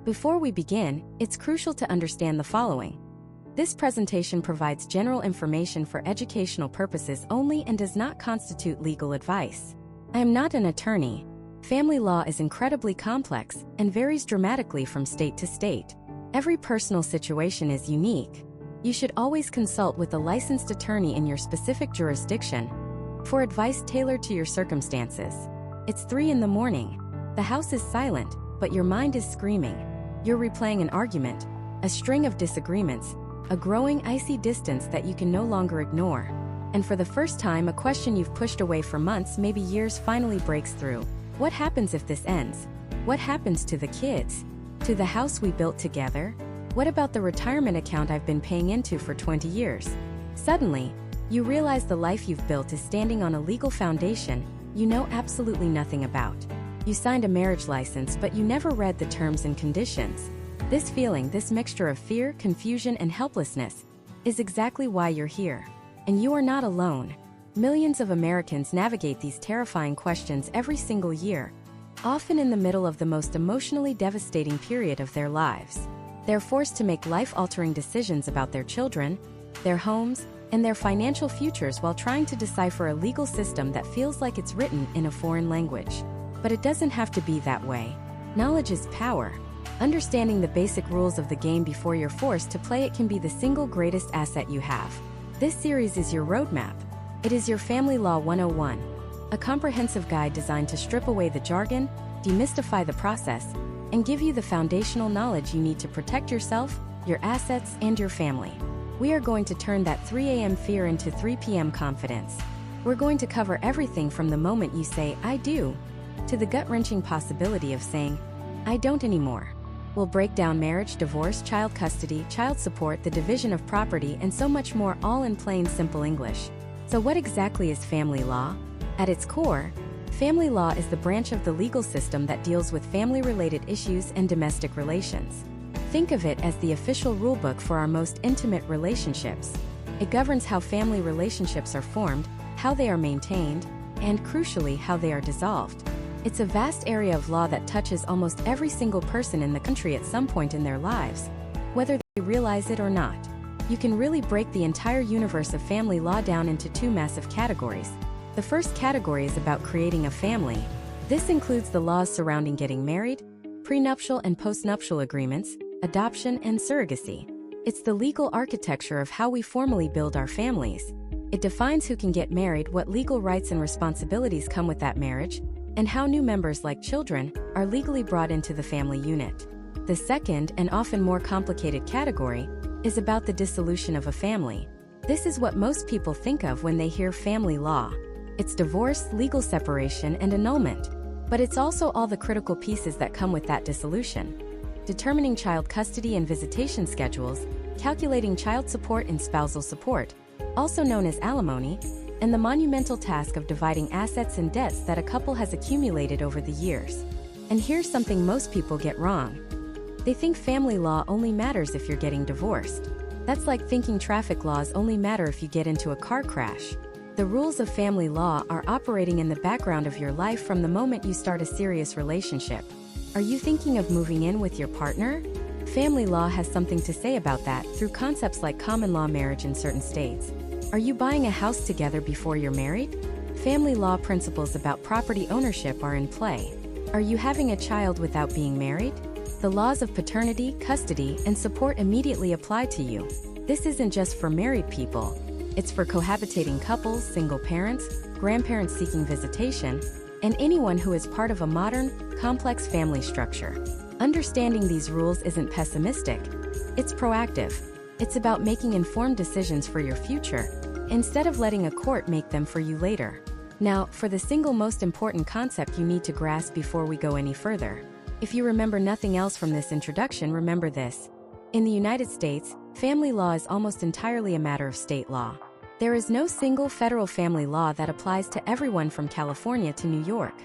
Before we begin, it's crucial to understand the following. This presentation provides general information for educational purposes only and does not constitute legal advice. I am not an attorney. Family law is incredibly complex and varies dramatically from state to state. Every personal situation is unique. You should always consult with a licensed attorney in your specific jurisdiction for advice tailored to your circumstances. It's 3 in the morning. The house is silent, but your mind is screaming. You're replaying an argument, a string of disagreements, a growing icy distance that you can no longer ignore. And for the first time, a question you've pushed away for months, maybe years, finally breaks through. What happens if this ends? What happens to the kids? To the house we built together? What about the retirement account I've been paying into for 20 years? Suddenly, you realize the life you've built is standing on a legal foundation you know absolutely nothing about. You signed a marriage license, but you never read the terms and conditions. This feeling, this mixture of fear, confusion, and helplessness, is exactly why you're here. And you are not alone. Millions of Americans navigate these terrifying questions every single year, often in the middle of the most emotionally devastating period of their lives. They're forced to make life-altering decisions about their children, their homes, and their financial futures while trying to decipher a legal system that feels like it's written in a foreign language. But it doesn't have to be that way. Knowledge is power. Understanding the basic rules of the game before you're forced to play it can be the single greatest asset you have. This series is your roadmap. It is your Family Law 101, a comprehensive guide designed to strip away the jargon, demystify the process, and give you the foundational knowledge you need to protect yourself, your assets, and your family. We are going to turn that 3 a.m. fear into 3 p.m. confidence. We're going to cover everything from the moment you say, "I do," to the gut-wrenching possibility of saying, "I don't anymore." We'll break down marriage, divorce, child custody, child support, the division of property, and so much more, all in plain, simple English. So what exactly is family law? At its core, family law is the branch of the legal system that deals with family-related issues and domestic relations. Think of it as the official rulebook for our most intimate relationships. It governs how family relationships are formed, how they are maintained, and crucially, how they are dissolved. It's a vast area of law that touches almost every single person in the country at some point in their lives, whether they realize it or not. You can really break the entire universe of family law down into 2 massive categories. The first category is about creating a family. This includes the laws surrounding getting married, prenuptial and postnuptial agreements, adoption, and surrogacy. It's the legal architecture of how we formally build our families. It defines who can get married, what legal rights and responsibilities come with that marriage, and how new members, like children, are legally brought into the family unit. The second, and often more complicated category, is about the dissolution of a family. This is what most people think of when they hear family law. It's divorce, legal separation, and annulment. But it's also all the critical pieces that come with that dissolution. Determining child custody and visitation schedules, calculating child support and spousal support, also known as alimony, and the monumental task of dividing assets and debts that a couple has accumulated over the years. And here's something most people get wrong. They think family law only matters if you're getting divorced. That's like thinking traffic laws only matter if you get into a car crash. The rules of family law are operating in the background of your life from the moment you start a serious relationship. Are you thinking of moving in with your partner? Family law has something to say about that through concepts like common law marriage in certain states. Are you buying a house together before you're married? Family law principles about property ownership are in play. Are you having a child without being married? The laws of paternity, custody, and support immediately apply to you. This isn't just for married people. It's for cohabitating couples, single parents, grandparents seeking visitation, and anyone who is part of a modern, complex family structure. Understanding these rules isn't pessimistic. It's proactive. It's about making informed decisions for your future, instead of letting a court make them for you later. Now, for the single most important concept you need to grasp before we go any further. If you remember nothing else from this introduction, remember this. In the United States, family law is almost entirely a matter of state law. There is no single federal family law that applies to everyone from California to New York.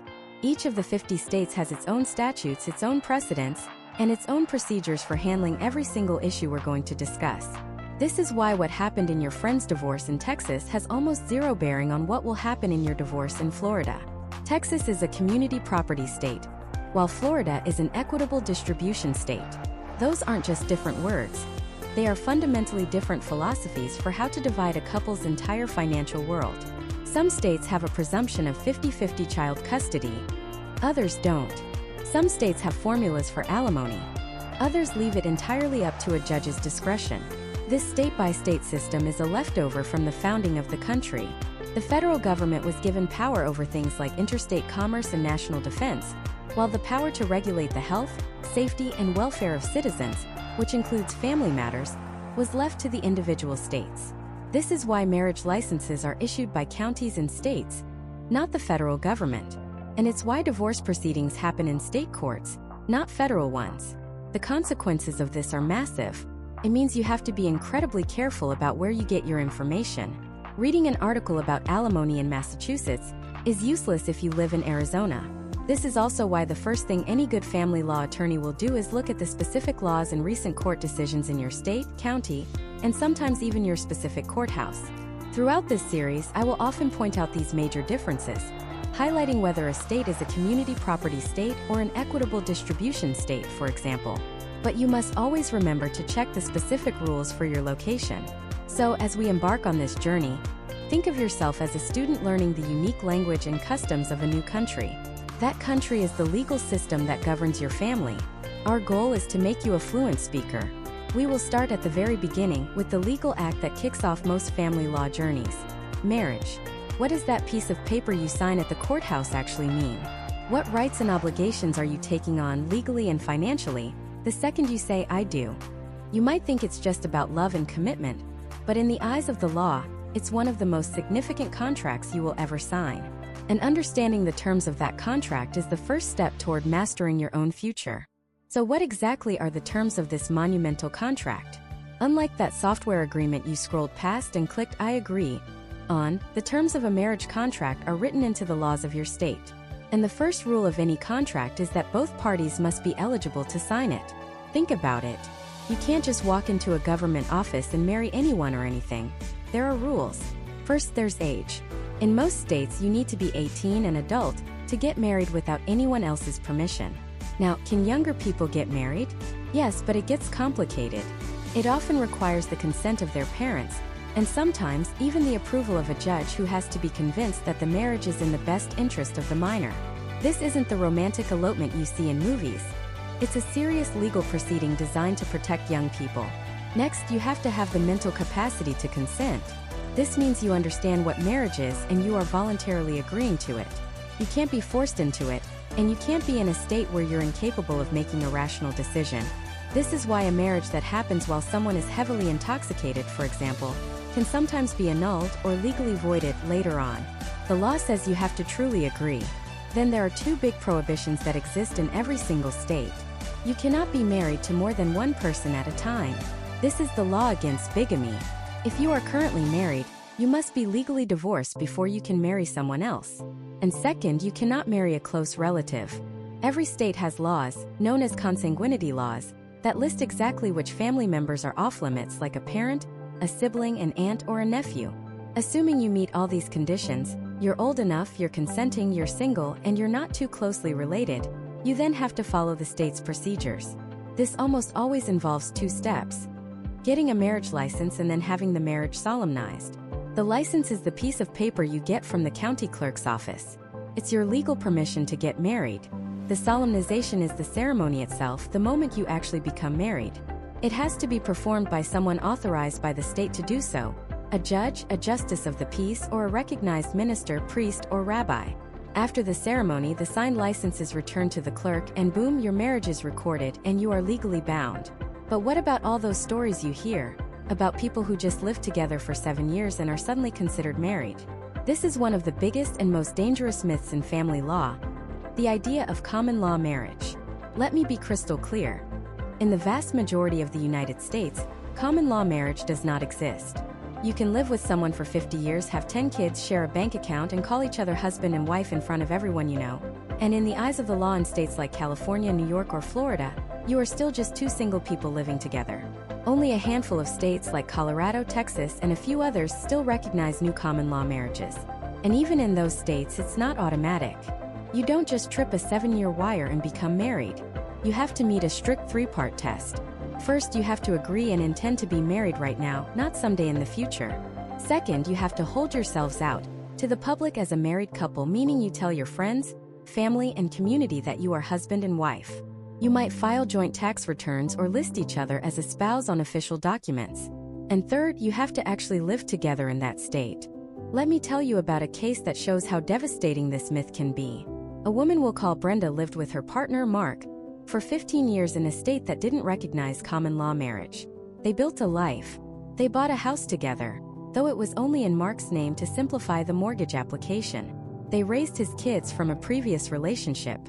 Each of the 50 states has its own statutes, its own precedents, and its own procedures for handling every single issue we're going to discuss. This is why what happened in your friend's divorce in Texas has almost zero bearing on what will happen in your divorce in Florida. Texas is a community property state, while Florida is an equitable distribution state. Those aren't just different words. They are fundamentally different philosophies for how to divide a couple's entire financial world. Some states have a presumption of 50-50 child custody. Others don't. Some states have formulas for alimony. Others leave it entirely up to a judge's discretion. This state-by-state system is a leftover from the founding of the country. The federal government was given power over things like interstate commerce and national defense, while the power to regulate the health, safety, and welfare of citizens, which includes family matters, was left to the individual states. This is why marriage licenses are issued by counties and states, not the federal government. And it's why divorce proceedings happen in state courts, not federal ones. The consequences of this are massive. It means you have to be incredibly careful about where you get your information. Reading an article about alimony in Massachusetts is useless if you live in Arizona. This is also why the first thing any good family law attorney will do is look at the specific laws and recent court decisions in your state, county, and sometimes even your specific courthouse. Throughout this series, I will often point out these major differences, highlighting whether a state is a community property state or an equitable distribution state, for example. But you must always remember to check the specific rules for your location. So, as we embark on this journey, think of yourself as a student learning the unique language and customs of a new country. That country is the legal system that governs your family. Our goal is to make you a fluent speaker. We will start at the very beginning with the legal act that kicks off most family law journeys: marriage. What does that piece of paper you sign at the courthouse actually mean? What rights and obligations are you taking on legally and financially the second you say "I do"? You might think it's just about love and commitment, but in the eyes of the law, it's one of the most significant contracts you will ever sign. And understanding the terms of that contract is the first step toward mastering your own future. So what exactly are the terms of this monumental contract? Unlike that software agreement you scrolled past and clicked "I agree" on, the terms of a marriage contract are written into the laws of your state. And the first rule of any contract is that both parties must be eligible to sign it. Think about it. You can't just walk into a government office and marry anyone or anything. There are rules. First, there's age. In most states, you need to be 18 and adult to get married without anyone else's permission. Now, can younger people get married? Yes, but it gets complicated. It often requires the consent of their parents, and sometimes even the approval of a judge who has to be convinced that the marriage is in the best interest of the minor. This isn't the romantic elopement you see in movies. It's a serious legal proceeding designed to protect young people. Next, you have to have the mental capacity to consent. This means you understand what marriage is and you are voluntarily agreeing to it. You can't be forced into it, and you can't be in a state where you're incapable of making a rational decision. This is why a marriage that happens while someone is heavily intoxicated, for example, can sometimes be annulled or legally voided later on. The law says you have to truly agree. Then there are two big prohibitions that exist in every single state. You cannot be married to more than one person at a time. This is the law against bigamy. If you are currently married, you must be legally divorced before you can marry someone else. And second, you cannot marry a close relative. Every state has laws, known as consanguinity laws, that list exactly which family members are off-limits, like a parent, a sibling, an aunt, or a nephew. Assuming you meet all these conditions, you're old enough, you're consenting, you're single, and you're not too closely related, you then have to follow the state's procedures. This almost always involves two steps: getting a marriage license and then having the marriage solemnized. The license is the piece of paper you get from the county clerk's office. It's your legal permission to get married. The solemnization is the ceremony itself, the moment you actually become married. It has to be performed by someone authorized by the state to do so: a judge, a justice of the peace, or a recognized minister, priest, or rabbi. After the ceremony, the signed license is returned to the clerk, and boom, your marriage is recorded and you are legally bound. But what about all those stories you hear about people who just lived together for 7 years and are suddenly considered married? This is one of the biggest and most dangerous myths in family law: the idea of common law marriage. Let me be crystal clear. In the vast majority of the United States, common law marriage does not exist. You can live with someone for 50 years, have 10 kids, share a bank account, and call each other husband and wife in front of everyone you know. And in the eyes of the law in states like California, New York, or Florida, you are still just two single people living together. Only a handful of states like Colorado, Texas, and a few others still recognize new common law marriages. And even in those states, it's not automatic. You don't just trip a 7-year wire and become married. You have to meet a strict 3-part test. First, you have to agree and intend to be married right now, not someday in the future. Second, you have to hold yourselves out to the public as a married couple, meaning you tell your friends, family, and community that you are husband and wife. You might file joint tax returns or list each other as a spouse on official documents. And third, you have to actually live together in that state. Let me tell you about a case that shows how devastating this myth can be. A woman we'll call Brenda lived with her partner, Mark, for 15 years in a state that didn't recognize common law marriage. They built a life. They bought a house together, though it was only in Mark's name to simplify the mortgage application. They raised his kids from a previous relationship.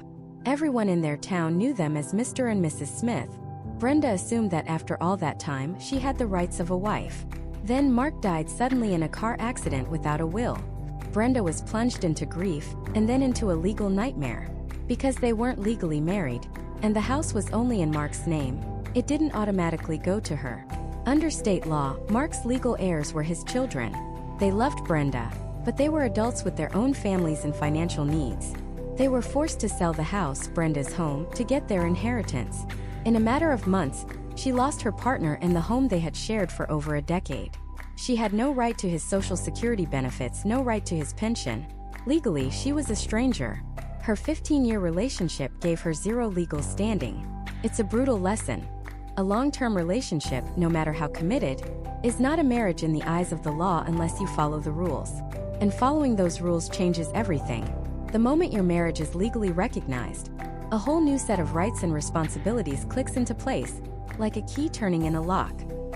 Everyone in their town knew them as Mr. and Mrs. Smith. Brenda assumed that after all that time, she had the rights of a wife. Then Mark died suddenly in a car accident without a will. Brenda was plunged into grief, and then into a legal nightmare. Because they weren't legally married, and the house was only in Mark's name, it didn't automatically go to her. Under state law, Mark's legal heirs were his children. They loved Brenda, but they were adults with their own families and financial needs. They were forced to sell the house, Brenda's home, to get their inheritance. In a matter of months, she lost her partner and the home they had shared for over a decade. She had no right to his Social Security benefits, no right to his pension. Legally, she was a stranger. Her 15-year relationship gave her zero legal standing. It's a brutal lesson. A long-term relationship, no matter how committed, is not a marriage in the eyes of the law unless you follow the rules. And following those rules changes everything. The moment your marriage is legally recognized, a whole new set of rights and responsibilities clicks into place, like a key turning in a lock.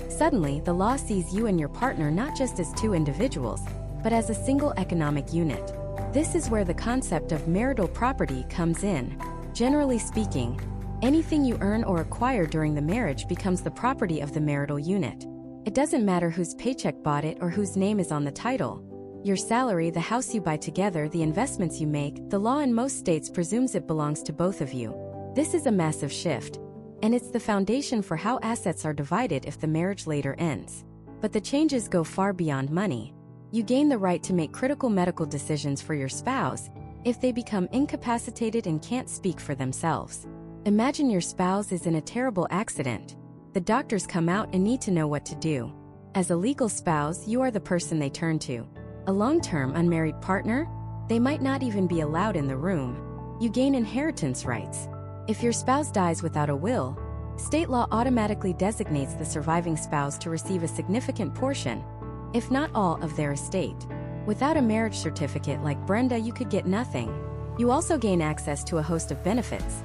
Suddenly, the law sees you and your partner not just as two individuals, but as a single economic unit. This is where the concept of marital property comes in. Generally speaking, anything you earn or acquire during the marriage becomes the property of the marital unit. It doesn't matter whose paycheck bought it or whose name is on the title. Your salary, the house you buy together, the investments you make, the law in most states presumes it belongs to both of you. This is a massive shift, and it's the foundation for how assets are divided if the marriage later ends. But the changes go far beyond money. You gain the right to make critical medical decisions for your spouse if they become incapacitated and can't speak for themselves. Imagine your spouse is in a terrible accident. The doctors come out and need to know what to do. As a legal spouse, you are the person they turn to. A long-term unmarried partner? They might not even be allowed in the room. You gain inheritance rights. If your spouse dies without a will, state law automatically designates the surviving spouse to receive a significant portion, if not all, of their estate. Without a marriage certificate like Brenda, you could get nothing. You also gain access to a host of benefits.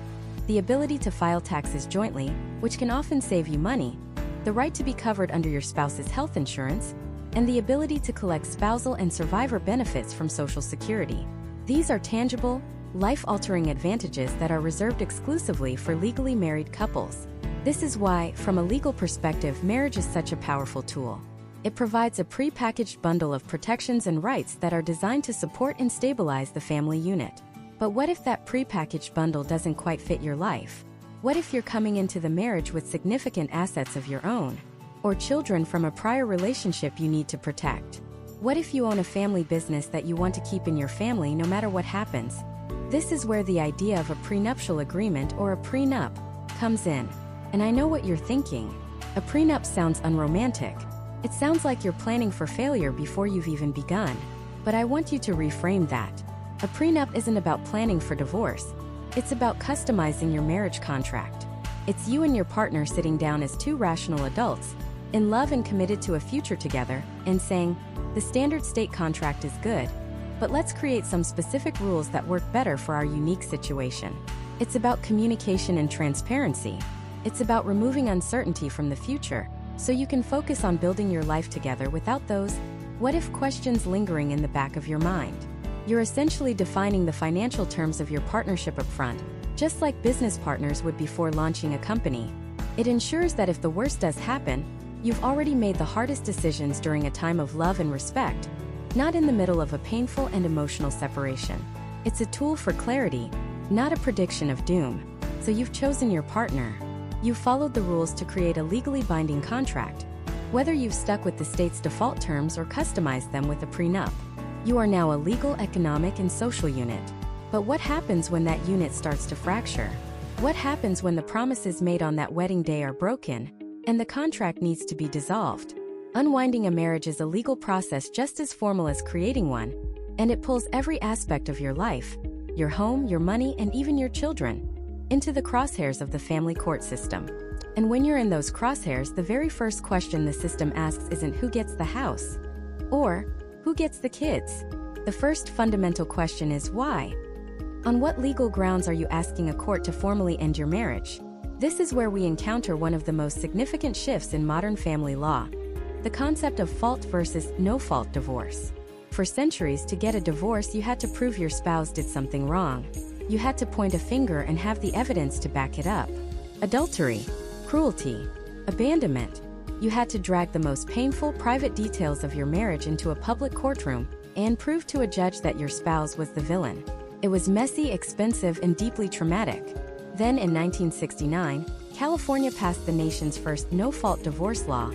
The ability to file taxes jointly, which can often save you money, the right to be covered under your spouse's health insurance, and the ability to collect spousal and survivor benefits from Social Security. These are tangible, life-altering advantages that are reserved exclusively for legally married couples. This is why, from a legal perspective, marriage is such a powerful tool. It provides a pre-packaged bundle of protections and rights that are designed to support and stabilize the family unit. But what if that pre-packaged bundle doesn't quite fit your life? What if you're coming into the marriage with significant assets of your own, or children from a prior relationship you need to protect? What if you own a family business that you want to keep in your family no matter what happens? This is where the idea of a prenuptial agreement, or a prenup, comes in. And I know what you're thinking. A prenup sounds unromantic. It sounds like you're planning for failure before you've even begun. But I want you to reframe that. A prenup isn't about planning for divorce. It's about customizing your marriage contract. It's you and your partner sitting down as two rational adults, in love and committed to a future together, and saying, the standard state contract is good, but let's create some specific rules that work better for our unique situation. It's about communication and transparency. It's about removing uncertainty from the future, so you can focus on building your life together without those what-if questions lingering in the back of your mind. You're essentially defining the financial terms of your partnership upfront, just like business partners would before launching a company. It ensures that if the worst does happen, you've already made the hardest decisions during a time of love and respect, not in the middle of a painful and emotional separation. It's a tool for clarity, not a prediction of doom. So you've chosen your partner. You've followed the rules to create a legally binding contract. Whether you've stuck with the state's default terms or customized them with a prenup, you are now a legal, economic, and social unit. But what happens when that unit starts to fracture? What happens when the promises made on that wedding day are broken, and the contract needs to be dissolved? Unwinding a marriage is a legal process just as formal as creating one, and it pulls every aspect of your life, your home, your money, and even your children, into the crosshairs of the family court system. And when you're in those crosshairs, the very first question the system asks isn't who gets the house, or who gets the kids. The first fundamental question is why? On what legal grounds are you asking a court to formally end your marriage? This is where we encounter one of the most significant shifts in modern family law: the concept of fault versus no-fault divorce. For centuries, to get a divorce, you had to prove your spouse did something wrong. You had to point a finger and have the evidence to back it up. Adultery, cruelty, abandonment. You had to drag the most painful, private details of your marriage into a public courtroom and prove to a judge that your spouse was the villain. It was messy, expensive, and deeply traumatic. Then in 1969, California passed the nation's first no-fault divorce law,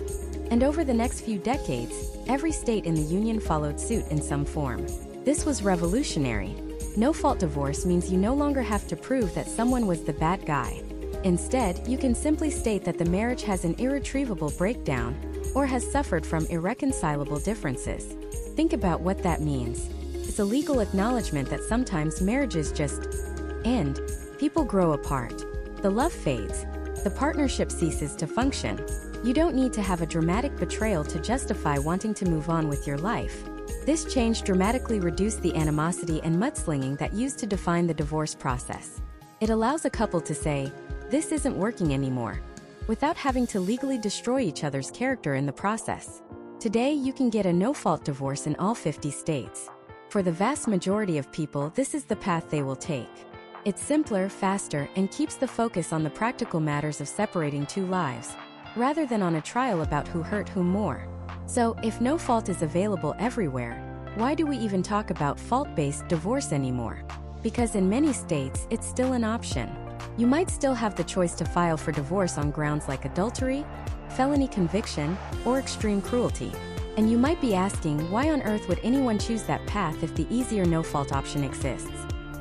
and over the next few decades, every state in the union followed suit in some form. This was revolutionary. No-fault divorce means you no longer have to prove that someone was the bad guy. Instead, you can simply state that the marriage has an irretrievable breakdown or has suffered from irreconcilable differences. Think about what that means. It's a legal acknowledgement that sometimes marriages just end. People grow apart. The love fades. The partnership ceases to function. You don't need to have a dramatic betrayal to justify wanting to move on with your life. This change dramatically reduced the animosity and mudslinging that used to define the divorce process. It allows a couple to say, "This isn't working anymore," without having to legally destroy each other's character in the process. Today, you can get a no-fault divorce in all 50 states. For the vast majority of people, this is the path they will take. It's simpler, faster, and keeps the focus on the practical matters of separating two lives, rather than on a trial about who hurt whom more. So, if no fault is available everywhere, why do we even talk about fault-based divorce anymore? Because in many states, it's still an option. You might still have the choice to file for divorce on grounds like adultery, felony conviction, or extreme cruelty. And you might be asking, why on earth would anyone choose that path if the easier no-fault option exists?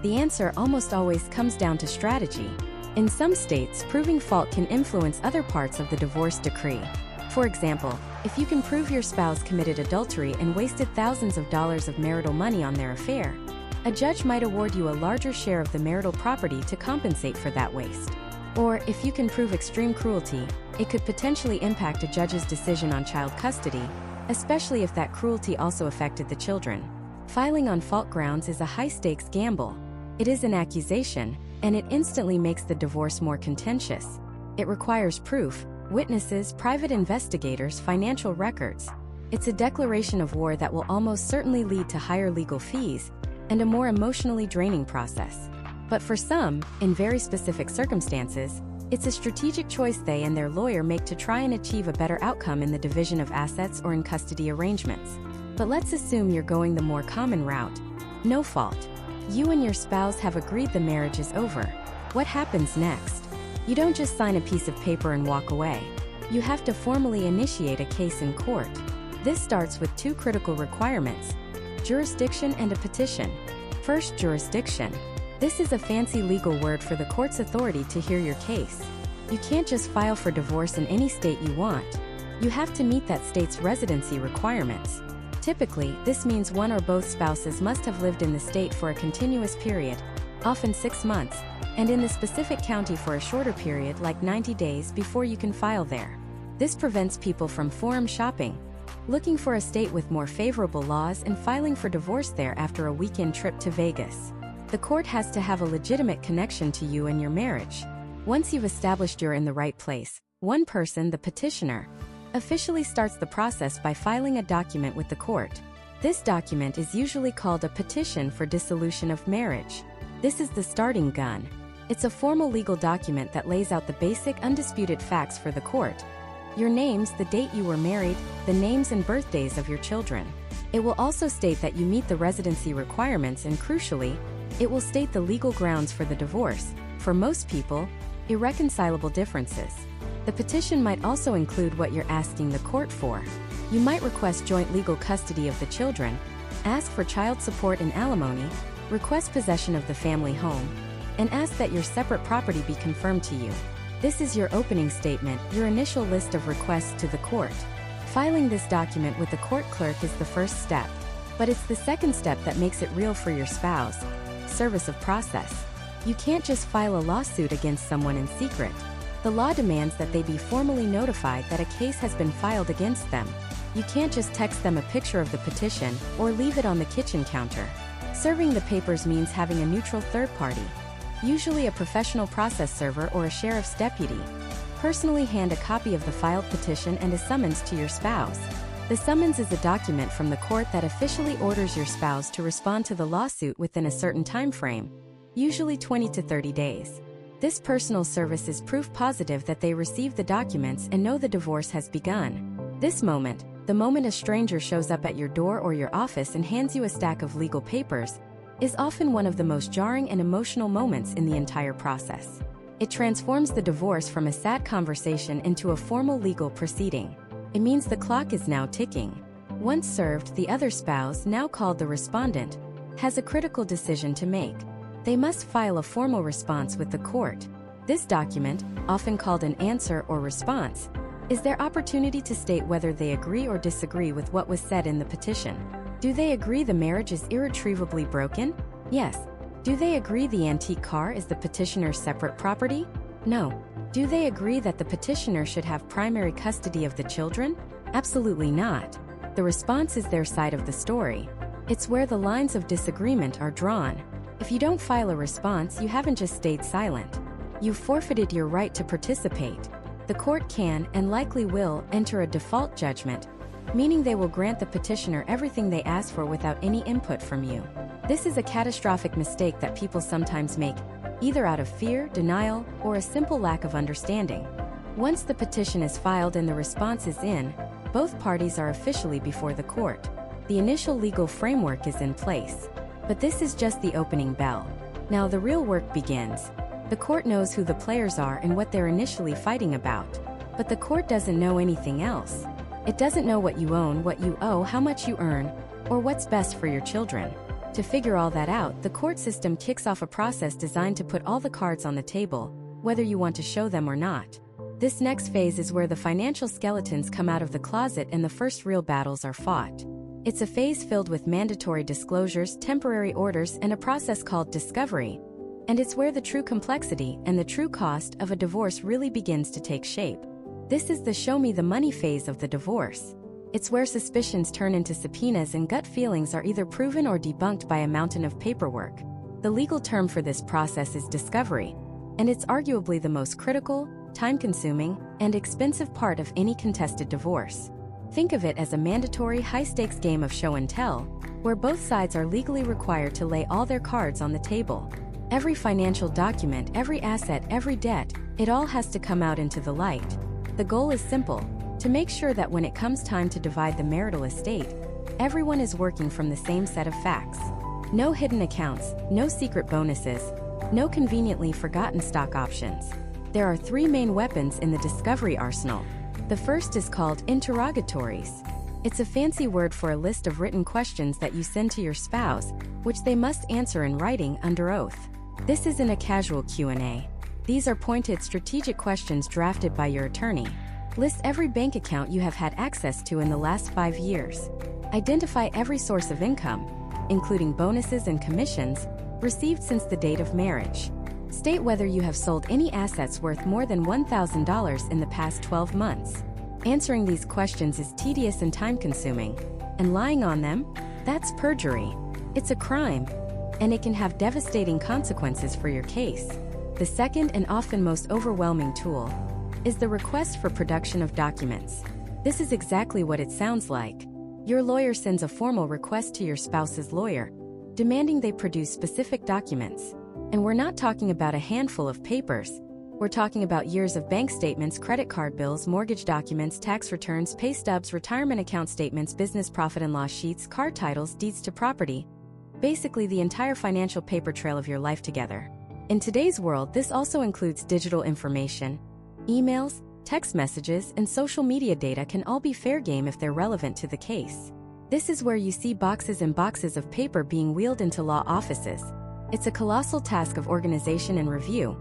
The answer almost always comes down to strategy. In some states, proving fault can influence other parts of the divorce decree. For example, if you can prove your spouse committed adultery and wasted thousands of dollars of marital money on their affair, a judge might award you a larger share of the marital property to compensate for that waste. Or, if you can prove extreme cruelty, it could potentially impact a judge's decision on child custody, especially if that cruelty also affected the children. Filing on fault grounds is a high-stakes gamble. It is an accusation, and it instantly makes the divorce more contentious. It requires proof, witnesses, private investigators, financial records. It's a declaration of war that will almost certainly lead to higher legal fees and a more emotionally draining process. But for some, in very specific circumstances, it's a strategic choice they and their lawyer make to try and achieve a better outcome in the division of assets or in custody arrangements. But let's assume you're going the more common route. No fault. You and your spouse have agreed the marriage is over. What happens next? You don't just sign a piece of paper and walk away. You have to formally initiate a case in court. This starts with two critical requirements: jurisdiction and a petition. First, jurisdiction. This is a fancy legal word for the court's authority to hear your case. You can't just file for divorce in any state you want. You have to meet that state's residency requirements. Typically, this means one or both spouses must have lived in the state for a continuous period, often 6 months, and in the specific county for a shorter period like 90 days before you can file there. This prevents people from forum shopping, looking for a state with more favorable laws and filing for divorce there after a weekend trip to Vegas. The court has to have a legitimate connection to you and your marriage. Once you've established you're in the right place, one person, the petitioner, officially starts the process by filing a document with the court. This document is usually called a petition for dissolution of marriage. This is the starting gun. It's a formal legal document that lays out the basic, undisputed facts for the court: your names, the date you were married, the names and birthdays of your children. It will also state that you meet the residency requirements, and crucially, it will state the legal grounds for the divorce. For most people, irreconcilable differences. The petition might also include what you're asking the court for. You might request joint legal custody of the children, ask for child support and alimony, request possession of the family home, and ask that your separate property be confirmed to you. This is your opening statement, your initial list of requests to the court. Filing this document with the court clerk is the first step, but it's the second step that makes it real for your spouse. Service of process. You can't just file a lawsuit against someone in secret. The law demands that they be formally notified that a case has been filed against them. You can't just text them a picture of the petition or leave it on the kitchen counter. Serving the papers means having a neutral third party, usually a professional process server or a sheriff's deputy, personally hand a copy of the filed petition and a summons to your spouse. The summons is a document from the court that officially orders your spouse to respond to the lawsuit within a certain time frame, usually 20 to 30 days. This personal service is proof positive that they received the documents and know the divorce has begun. This moment, the moment a stranger shows up at your door or your office and hands you a stack of legal papers, is often one of the most jarring and emotional moments in the entire process. It transforms the divorce from a sad conversation into a formal legal proceeding. It means the clock is now ticking. Once served, the other spouse, now called the respondent, has a critical decision to make. They must file a formal response with the court. This document, often called an answer or response, is their opportunity to state whether they agree or disagree with what was said in the petition. Do they agree the marriage is irretrievably broken? Yes. Do they agree the antique car is the petitioner's separate property? No. Do they agree that the petitioner should have primary custody of the children? Absolutely not. The response is their side of the story. It's where the lines of disagreement are drawn. If you don't file a response, you haven't just stayed silent. You've forfeited your right to participate. The court can, and likely will, enter a default judgment, meaning they will grant the petitioner everything they ask for without any input from you. This is a catastrophic mistake that people sometimes make, either out of fear, denial, or a simple lack of understanding. Once the petition is filed and the response is in, both parties are officially before the court. The initial legal framework is in place. But this is just the opening bell. Now the real work begins. The court knows who the players are and what they're initially fighting about. But the court doesn't know anything else. It doesn't know what you own, what you owe, how much you earn, or what's best for your children. To figure all that out, the court system kicks off a process designed to put all the cards on the table, whether you want to show them or not. This next phase is where the financial skeletons come out of the closet and the first real battles are fought. It's a phase filled with mandatory disclosures, temporary orders, and a process called discovery. And it's where the true complexity and the true cost of a divorce really begins to take shape. This is the show me the money phase of the divorce. It's where suspicions turn into subpoenas and gut feelings are either proven or debunked by a mountain of paperwork. The legal term for this process is discovery, and it's arguably the most critical, time-consuming, and expensive part of any contested divorce. Think of it as a mandatory high-stakes game of show and tell, where both sides are legally required to lay all their cards on the table. Every financial document, every asset, every debt, it all has to come out into the light. The goal is simple: to make sure that when it comes time to divide the marital estate, everyone is working from the same set of facts. No hidden accounts, no secret bonuses, no conveniently forgotten stock options. There are three main weapons in the discovery arsenal. The first is called interrogatories. It's a fancy word for a list of written questions that you send to your spouse, which they must answer in writing under oath. This isn't a casual Q&A. These are pointed strategic questions drafted by your attorney. List every bank account you have had access to in the last 5 years. Identify every source of income, including bonuses and commissions, received since the date of marriage. State whether you have sold any assets worth more than $1,000 in the past 12 months. Answering these questions is tedious and time-consuming, and lying on them? That's perjury. It's a crime, and it can have devastating consequences for your case. The second and often most overwhelming tool is the request for production of documents. This is exactly what it sounds like. Your lawyer sends a formal request to your spouse's lawyer, demanding they produce specific documents. And we're not talking about a handful of papers. We're talking about years of bank statements, credit card bills, mortgage documents, tax returns, pay stubs, retirement account statements, business profit and loss sheets, car titles, deeds to property. Basically the entire financial paper trail of your life together. In today's world, this also includes digital information. Emails, text messages, and social media data can all be fair game if they're relevant to the case. This is where you see boxes and boxes of paper being wheeled into law offices. It's a colossal task of organization and review,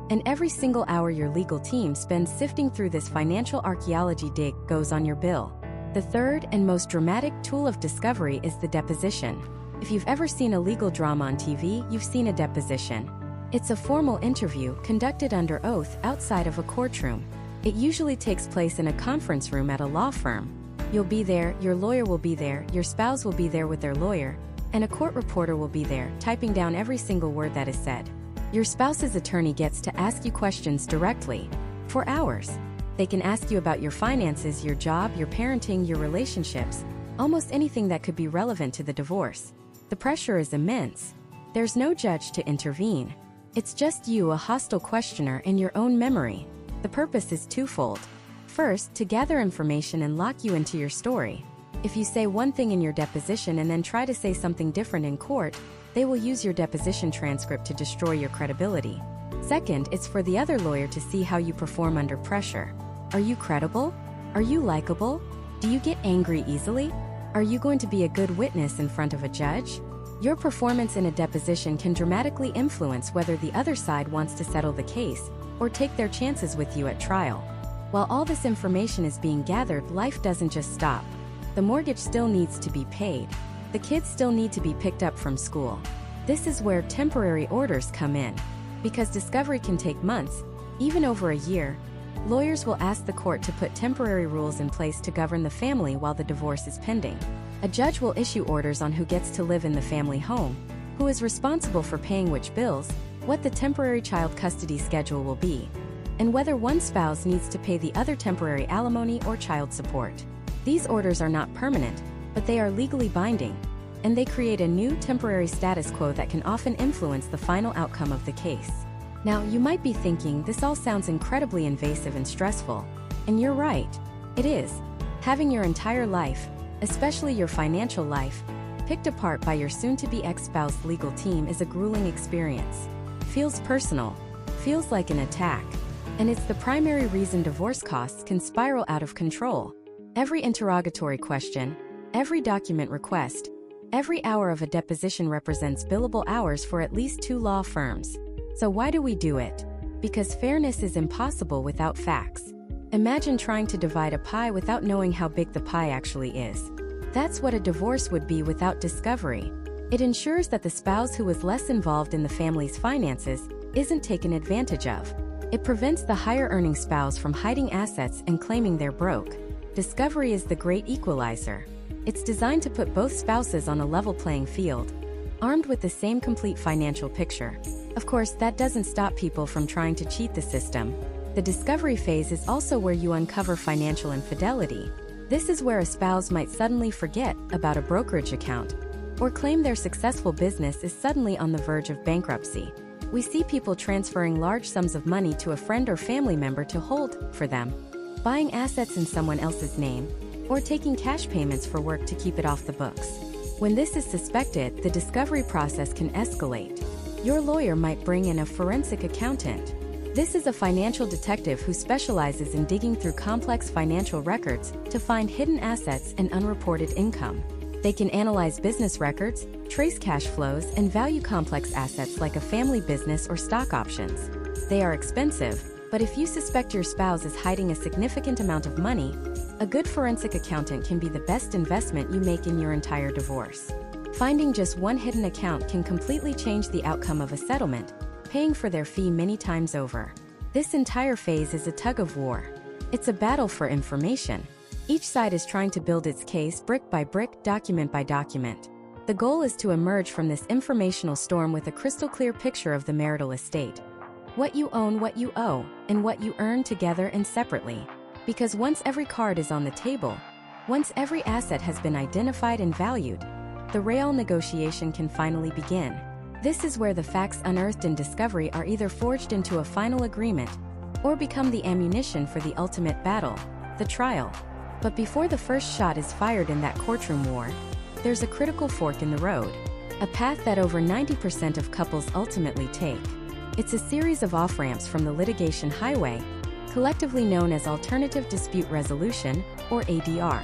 and every single hour your legal team spends sifting through this financial archaeology dig goes on your bill. The third and most dramatic tool of discovery is the deposition. If you've ever seen a legal drama on TV, you've seen a deposition. It's a formal interview conducted under oath outside of a courtroom. It usually takes place in a conference room at a law firm. You'll be there, your lawyer will be there, your spouse will be there with their lawyer, and a court reporter will be there, typing down every single word that is said. Your spouse's attorney gets to ask you questions directly, for hours. They can ask you about your finances, your job, your parenting, your relationships, almost anything that could be relevant to the divorce. The pressure is immense. There's no judge to intervene. It's just you, a hostile questioner, and your own memory. The purpose is twofold. First, to gather information and lock you into your story. If you say one thing in your deposition and then try to say something different in court, they will use your deposition transcript to destroy your credibility. Second, it's for the other lawyer to see how you perform under pressure. Are you credible? Are you likable? Do you get angry easily? Are you going to be a good witness in front of a judge? Your performance in a deposition can dramatically influence whether the other side wants to settle the case or take their chances with you at trial. While all this information is being gathered, life doesn't just stop. The mortgage still needs to be paid. The kids still need to be picked up from school. This is where temporary orders come in. Because discovery can take months, even over a year, lawyers will ask the court to put temporary rules in place to govern the family while the divorce is pending. A judge will issue orders on who gets to live in the family home, who is responsible for paying which bills, what the temporary child custody schedule will be, and whether one spouse needs to pay the other temporary alimony or child support. These orders are not permanent, but they are legally binding, and they create a new temporary status quo that can often influence the final outcome of the case. Now, you might be thinking, this all sounds incredibly invasive and stressful. And you're right. It is. Having your entire life, especially your financial life, picked apart by your soon-to-be ex-spouse legal team is a grueling experience. Feels personal. Feels like an attack. And it's the primary reason divorce costs can spiral out of control. Every interrogatory question, every document request, every hour of a deposition represents billable hours for at least 2 law firms. So why do we do it? Because fairness is impossible without facts. Imagine trying to divide a pie without knowing how big the pie actually is. That's what a divorce would be without discovery. It ensures that the spouse who is less involved in the family's finances isn't taken advantage of. It prevents the higher-earning spouse from hiding assets and claiming they're broke. Discovery is the great equalizer. It's designed to put both spouses on a level playing field, armed with the same complete financial picture. Of course, that doesn't stop people from trying to cheat the system. The discovery phase is also where you uncover financial infidelity. This is where a spouse might suddenly forget about a brokerage account, or claim their successful business is suddenly on the verge of bankruptcy. We see people transferring large sums of money to a friend or family member to hold for them, buying assets in someone else's name, or taking cash payments for work to keep it off the books. When this is suspected, the discovery process can escalate. Your lawyer might bring in a forensic accountant. This is a financial detective who specializes in digging through complex financial records to find hidden assets and unreported income. They can analyze business records, trace cash flows, and value complex assets like a family business or stock options. They are expensive, but if you suspect your spouse is hiding a significant amount of money, a good forensic accountant can be the best investment you make in your entire divorce. Finding just one hidden account can completely change the outcome of a settlement, paying for their fee many times over. This entire phase is a tug of war. It's a battle for information. Each side is trying to build its case brick by brick, document by document. The goal is to emerge from this informational storm with a crystal clear picture of the marital estate. What you own, what you owe, and what you earn together and separately. Because once every card is on the table, once every asset has been identified and valued, the real negotiation can finally begin. This is where the facts unearthed in discovery are either forged into a final agreement or become the ammunition for the ultimate battle, the trial. But before the first shot is fired in that courtroom war, there's a critical fork in the road, a path that over 90% of couples ultimately take. It's a series of off-ramps from the litigation highway, collectively known as Alternative Dispute Resolution, or ADR.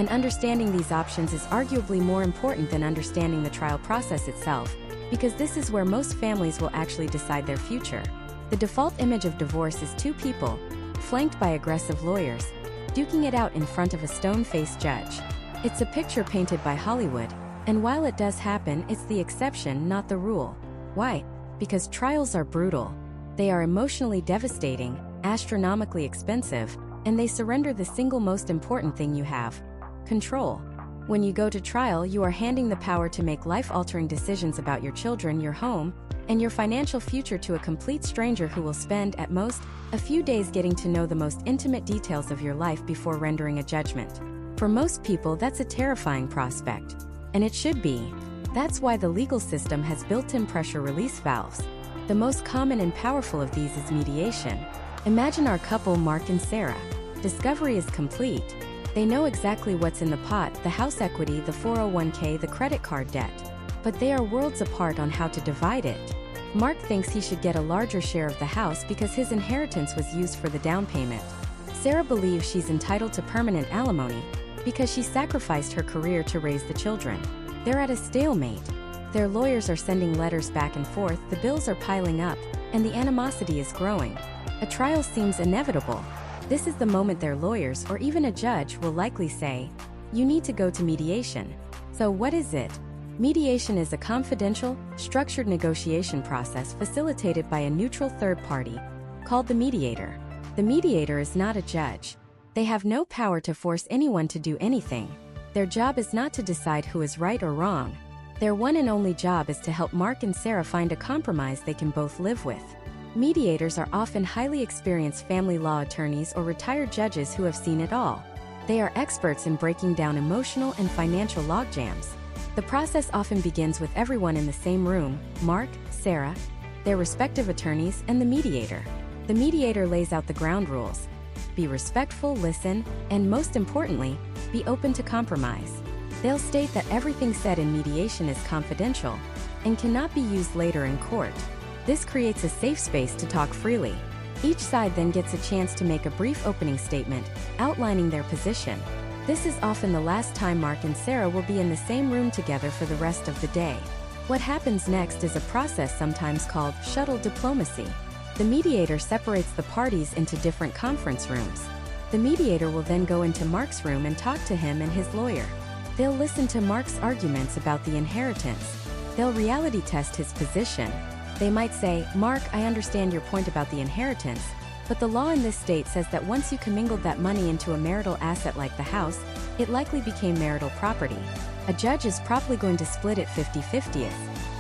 And understanding these options is arguably more important than understanding the trial process itself, because this is where most families will actually decide their future. The default image of divorce is two people, flanked by aggressive lawyers, duking it out in front of a stone-faced judge. It's a picture painted by Hollywood, and while it does happen, it's the exception, not the rule. Why? Because trials are brutal. They are emotionally devastating, astronomically expensive, and they surrender the single most important thing you have: control. When you go to trial, you are handing the power to make life-altering decisions about your children, your home, and your financial future to a complete stranger who will spend, at most, a few days getting to know the most intimate details of your life before rendering a judgment. For most people, that's a terrifying prospect. And it should be. That's why the legal system has built-in pressure release valves. The most common and powerful of these is mediation. Imagine our couple, Mark and Sarah. Discovery is complete. They know exactly what's in the pot: the house equity, the 401k, the credit card debt. But they are worlds apart on how to divide it. Mark thinks he should get a larger share of the house because his inheritance was used for the down payment. Sarah believes she's entitled to permanent alimony because she sacrificed her career to raise the children. They're at a stalemate. Their lawyers are sending letters back and forth, the bills are piling up, and the animosity is growing. A trial seems inevitable. This is the moment their lawyers, or even a judge, will likely say, "You need to go to mediation." So what is it? Mediation is a confidential, structured negotiation process facilitated by a neutral third party, called the mediator. The mediator is not a judge. They have no power to force anyone to do anything. Their job is not to decide who is right or wrong. Their one and only job is to help Mark and Sarah find a compromise they can both live with. Mediators are often highly experienced family law attorneys or retired judges who have seen it all. They are experts in breaking down emotional and financial logjams. The process often begins with everyone in the same room: Mark, Sarah, their respective attorneys, and the mediator. The mediator lays out the ground rules. Be respectful, listen, and most importantly, be open to compromise. They'll state that everything said in mediation is confidential and cannot be used later in court. This creates a safe space to talk freely. Each side then gets a chance to make a brief opening statement, outlining their position. This is often the last time Mark and Sarah will be in the same room together for the rest of the day. What happens next is a process sometimes called shuttle diplomacy. The mediator separates the parties into different conference rooms. The mediator will then go into Mark's room and talk to him and his lawyer. They'll listen to Mark's arguments about the inheritance. They'll reality test his position. They might say, "Mark, I understand your point about the inheritance, but the law in this state says that once you commingled that money into a marital asset like the house, it likely became marital property. A judge is probably going to split it 50-50.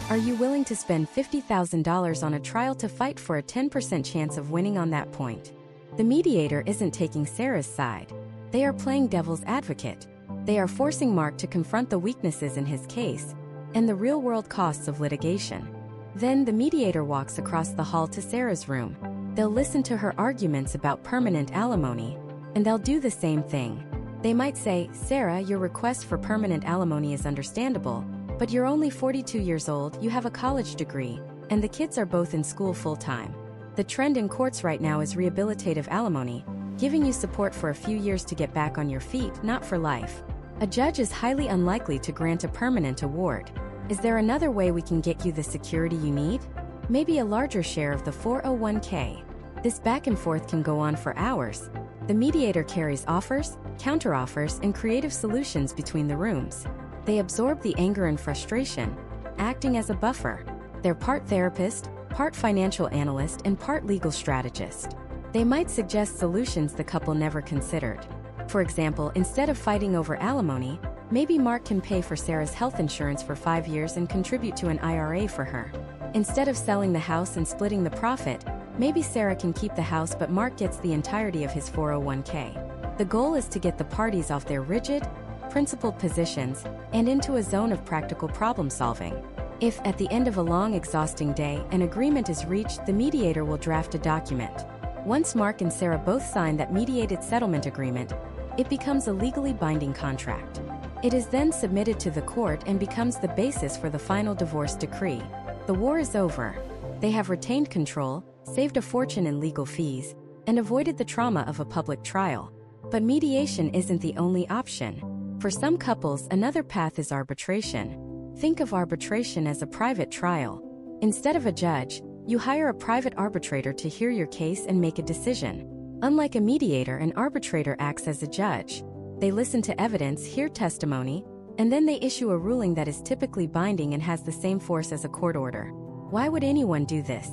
Are you willing to spend $50,000 on a trial to fight for a 10% chance of winning on that point?" The mediator isn't taking Sarah's side. They are playing devil's advocate. They are forcing Mark to confront the weaknesses in his case and the real-world costs of litigation. Then the mediator walks across the hall to Sarah's room. They'll listen to her arguments about permanent alimony, and they'll do the same thing. They might say, "Sarah, your request for permanent alimony is understandable, but you're only 42 years old, you have a college degree, and the kids are both in school full-time. The trend in courts right now is rehabilitative alimony, giving you support for a few years to get back on your feet, not for life." A judge is highly unlikely to grant a permanent award. Is there another way we can get you the security you need? Maybe a larger share of the 401k. This back and forth can go on for hours. The mediator carries offers, counteroffers, and creative solutions between the rooms. They absorb the anger and frustration, acting as a buffer. They're part therapist, part financial analyst, and part legal strategist. They might suggest solutions the couple never considered. For example, instead of fighting over alimony, maybe Mark can pay for Sarah's health insurance for 5 years and contribute to an IRA for her. Instead of selling the house and splitting the profit, maybe Sarah can keep the house but Mark gets the entirety of his 401k. The goal is to get the parties off their rigid, principled positions and into a zone of practical problem solving. If, at the end of a long, exhausting day, an agreement is reached, the mediator will draft a document. Once Mark and Sarah both sign that mediated settlement agreement, it becomes a legally binding contract. It is then submitted to the court and becomes the basis for the final divorce decree. The war is over. They have retained control, saved a fortune in legal fees, and avoided the trauma of a public trial. But mediation isn't the only option. For some couples, another path is arbitration. Think of arbitration as a private trial. Instead of a judge, you hire a private arbitrator to hear your case and make a decision. Unlike a mediator, an arbitrator acts as a judge. They listen to evidence, hear testimony, and then they issue a ruling that is typically binding and has the same force as a court order. Why would anyone do this?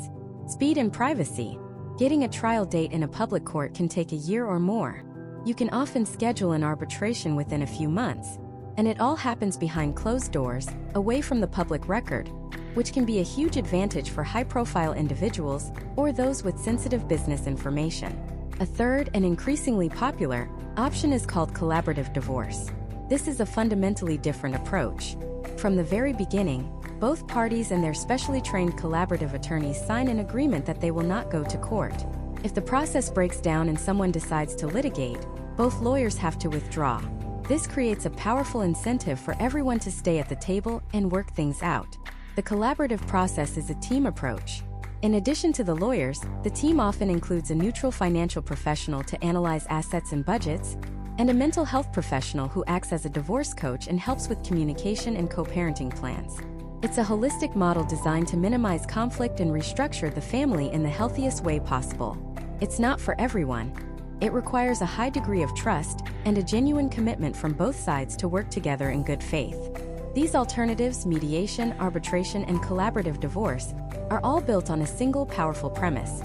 Speed and privacy. Getting a trial date in a public court can take a year or more. You can often schedule an arbitration within a few months, and it all happens behind closed doors, away from the public record, which can be a huge advantage for high-profile individuals or those with sensitive business information. A third and increasingly popular option is called collaborative divorce. This is a fundamentally different approach. From the very beginning, both parties and their specially trained collaborative attorneys sign an agreement that they will not go to court. If the process breaks down and someone decides to litigate, both lawyers have to withdraw. This creates a powerful incentive for everyone to stay at the table and work things out. The collaborative process is a team approach. In addition to the lawyers, the team often includes a neutral financial professional to analyze assets and budgets, and a mental health professional who acts as a divorce coach and helps with communication and co-parenting plans. It's a holistic model designed to minimize conflict and restructure the family in the healthiest way possible. It's not for everyone. It requires a high degree of trust and a genuine commitment from both sides to work together in good faith. These alternatives, mediation, arbitration, and collaborative divorce, are all built on a single powerful premise: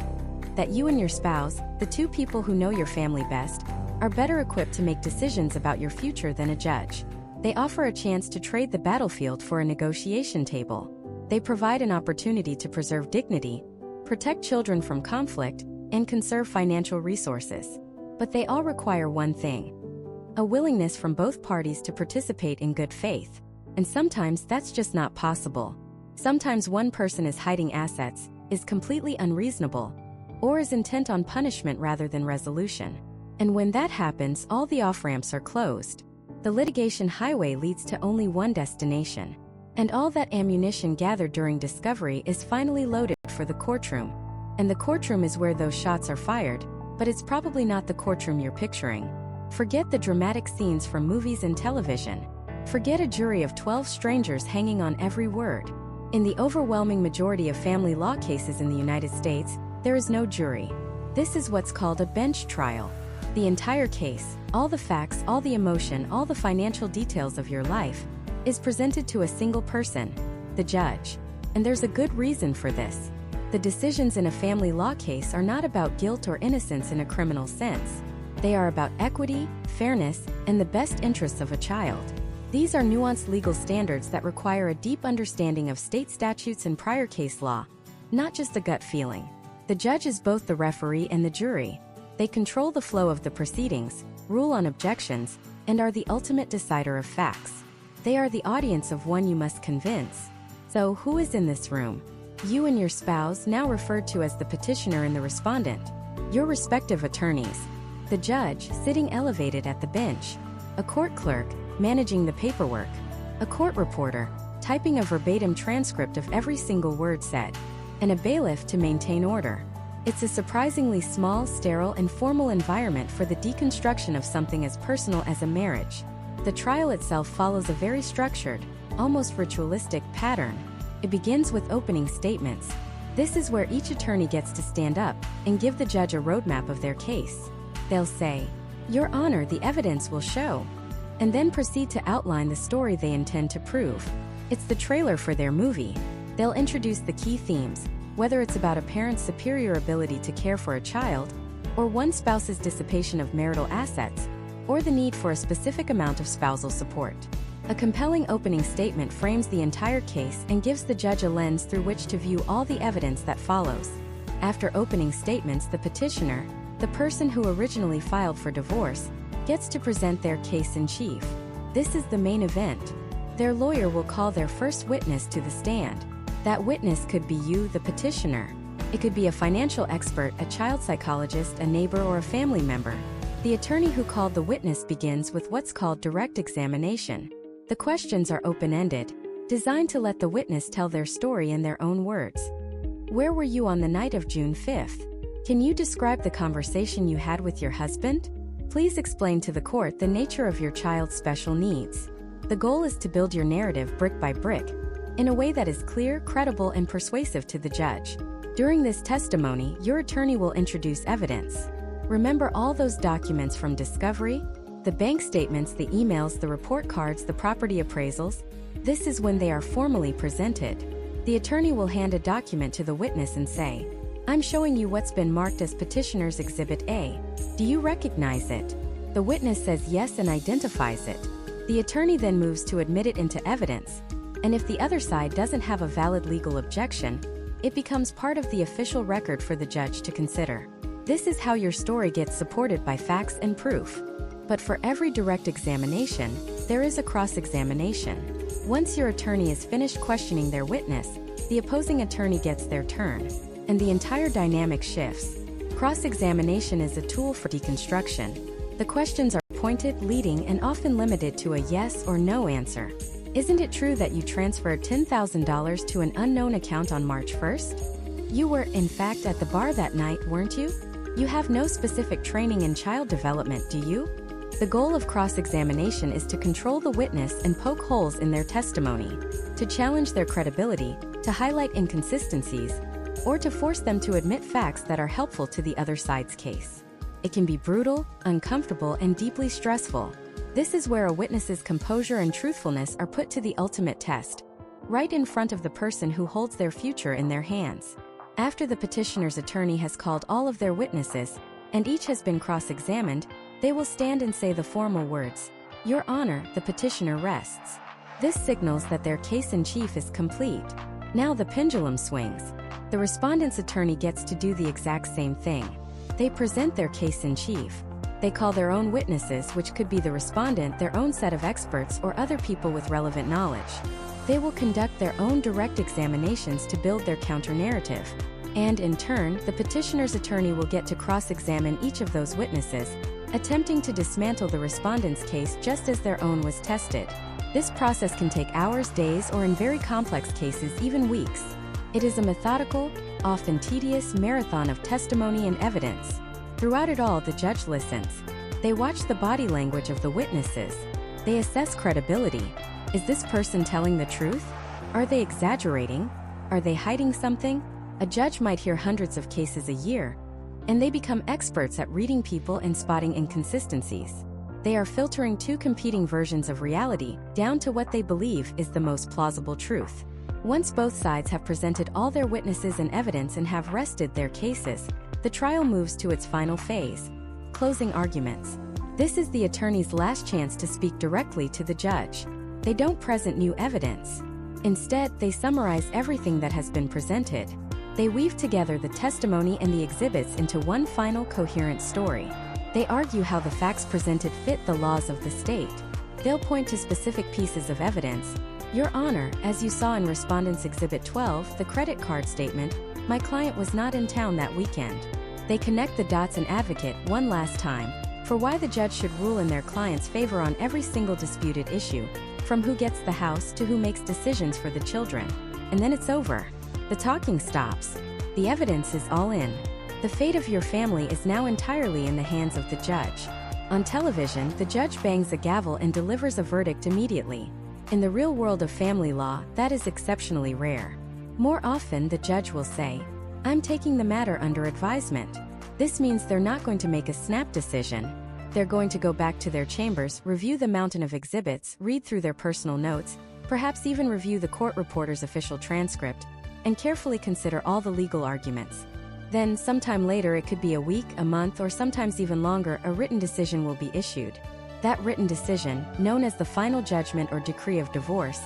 that you and your spouse, the two people who know your family best, are better equipped to make decisions about your future than a judge. They offer a chance to trade the battlefield for a negotiation table. They provide an opportunity to preserve dignity, protect children from conflict, and conserve financial resources. But they all require one thing: a willingness from both parties to participate in good faith. And sometimes that's just not possible. Sometimes one person is hiding assets, is completely unreasonable, or is intent on punishment rather than resolution. And when that happens, all the off-ramps are closed. The litigation highway leads to only one destination. And all that ammunition gathered during discovery is finally loaded for the courtroom. And the courtroom is where those shots are fired, but it's probably not the courtroom you're picturing. Forget the dramatic scenes from movies and television. Forget a jury of 12 strangers hanging on every word. In the overwhelming majority of family law cases in the United States, there is no jury. This is what's called a bench trial. The entire case, all the facts, all the emotion, all the financial details of your life, is presented to a single person, the judge. And there's a good reason for this. The decisions in a family law case are not about guilt or innocence in a criminal sense. They are about equity, fairness, and the best interests of a child. These are nuanced legal standards that require a deep understanding of state statutes and prior case law, not just a gut feeling. The judge is both the referee and the jury. They control the flow of the proceedings, rule on objections, and are the ultimate decider of facts. They are the audience of one you must convince. So, who is in this room? You and your spouse, now referred to as the petitioner and the respondent. Your respective attorneys. The judge, sitting elevated at the bench. A court clerk, managing the paperwork. A court reporter, typing a verbatim transcript of every single word said. And a bailiff to maintain order. It's a surprisingly small, sterile, and formal environment for the deconstruction of something as personal as a marriage. The trial itself follows a very structured, almost ritualistic pattern. It begins with opening statements. This is where each attorney gets to stand up and give the judge a roadmap of their case. They'll say, "Your Honor, the evidence will show," and then proceed to outline the story they intend to prove. It's the trailer for their movie. They'll introduce the key themes, whether it's about a parent's superior ability to care for a child, or one spouse's dissipation of marital assets, or the need for a specific amount of spousal support. A compelling opening statement frames the entire case and gives the judge a lens through which to view all the evidence that follows. After opening statements, the petitioner, the person who originally filed for divorce, gets to present their case in chief. This is the main event. Their lawyer will call their first witness to the stand. That witness could be you, the petitioner. It could be a financial expert, a child psychologist, a neighbor, or a family member. The attorney who called the witness begins with what's called direct examination. The questions are open-ended, designed to let the witness tell their story in their own words. Where were you on the night of June 5th? Can you describe the conversation you had with your husband? Please explain to the court the nature of your child's special needs. The goal is to build your narrative brick by brick, in a way that is clear, credible, and persuasive to the judge. During this testimony, your attorney will introduce evidence. Remember all those documents from discovery? The bank statements, the emails, the report cards, the property appraisals? This is when they are formally presented. The attorney will hand a document to the witness and say, "I'm showing you what's been marked as Petitioner's Exhibit A. Do you recognize it?" The witness says yes and identifies it. The attorney then moves to admit it into evidence, and if the other side doesn't have a valid legal objection, it becomes part of the official record for the judge to consider. This is how your story gets supported by facts and proof. But for every direct examination, there is a cross-examination. Once your attorney is finished questioning their witness, the opposing attorney gets their turn, and the entire dynamic shifts. Cross-examination is a tool for deconstruction. The questions are pointed, leading, and often limited to a yes or no answer. Isn't it true that you transferred $10,000 to an unknown account on March 1st? You were, in fact, at the bar that night, weren't you? You have no specific training in child development, do you? The goal of cross-examination is to control the witness and poke holes in their testimony, to challenge their credibility, to highlight inconsistencies, or to force them to admit facts that are helpful to the other side's case. It can be brutal, uncomfortable, and deeply stressful. This is where a witness's composure and truthfulness are put to the ultimate test, right in front of the person who holds their future in their hands. After the petitioner's attorney has called all of their witnesses, and each has been cross-examined, they will stand and say the formal words, "Your Honor, the petitioner rests." This signals that their case in chief is complete. Now the pendulum swings. The respondent's attorney gets to do the exact same thing. They present their case in chief. They call their own witnesses, which could be the respondent, their own set of experts, or other people with relevant knowledge. They will conduct their own direct examinations to build their counter-narrative. And in turn, the petitioner's attorney will get to cross-examine each of those witnesses, attempting to dismantle the respondent's case just as their own was tested. This process can take hours, days, or in very complex cases, even weeks. It is a methodical, often tedious marathon of testimony and evidence. Throughout it all, the judge listens. They watch the body language of the witnesses. They assess credibility. Is this person telling the truth? Are they exaggerating? Are they hiding something? A judge might hear hundreds of cases a year, and they become experts at reading people and spotting inconsistencies. They are filtering two competing versions of reality down to what they believe is the most plausible truth. Once both sides have presented all their witnesses and evidence and have rested their cases, the trial moves to its final phase, closing arguments. This is the attorney's last chance to speak directly to the judge. They don't present new evidence. Instead, they summarize everything that has been presented. They weave together the testimony and the exhibits into one final coherent story. They argue how the facts presented fit the laws of the state. They'll point to specific pieces of evidence. Your Honor, as you saw in Respondent's Exhibit 12, the credit card statement, my client was not in town that weekend. They connect the dots and advocate one last time for why the judge should rule in their client's favor on every single disputed issue, from who gets the house to who makes decisions for the children. And then it's over. The talking stops. The evidence is all in. The fate of your family is now entirely in the hands of the judge. On television, the judge bangs a gavel and delivers a verdict immediately. In the real world of family law, that is exceptionally rare. More often, the judge will say, "I'm taking the matter under advisement." This means they're not going to make a snap decision. They're going to go back to their chambers, review the mountain of exhibits, read through their personal notes, perhaps even review the court reporter's official transcript, and carefully consider all the legal arguments. Then, sometime later, it could be a week, a month, or sometimes even longer, a written decision will be issued. That written decision, known as the final judgment or decree of divorce,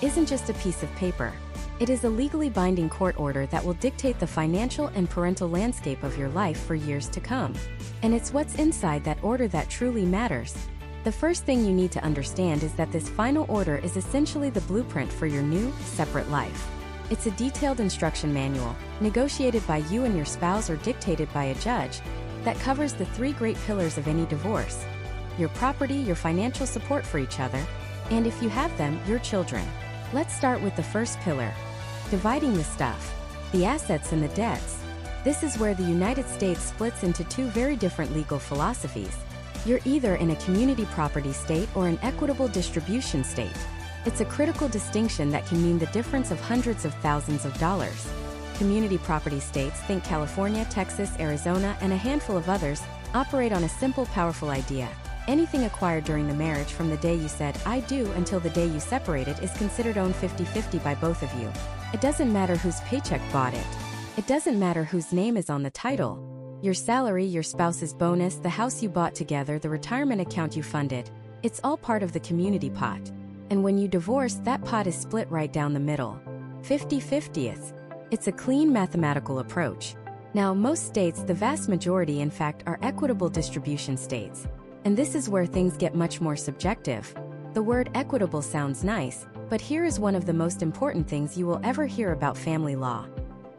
isn't just a piece of paper. It is a legally binding court order that will dictate the financial and parental landscape of your life for years to come. And it's what's inside that order that truly matters. The first thing you need to understand is that this final order is essentially the blueprint for your new, separate life. It's a detailed instruction manual, negotiated by you and your spouse or dictated by a judge, that covers the three great pillars of any divorce: your property, your financial support for each other, and if you have them, your children. Let's start with the first pillar: dividing the stuff, the assets and the debts. This is where the United States splits into two very different legal philosophies. You're either in a community property state or an equitable distribution state. It's a critical distinction that can mean the difference of hundreds of thousands of dollars. Community property states, think California, Texas, Arizona, and a handful of others, operate on a simple, powerful idea. Anything acquired during the marriage from the day you said, "I do," until the day you separated is considered owned 50-50 by both of you. It doesn't matter whose paycheck bought it. It doesn't matter whose name is on the title. Your salary, your spouse's bonus, the house you bought together, the retirement account you funded, it's all part of the community pot. And when you divorce, that pot is split right down the middle. 50-50. It's a clean mathematical approach. Now, most states, the vast majority in fact, are equitable distribution states. And this is where things get much more subjective. The word equitable sounds nice, but here is one of the most important things you will ever hear about family law.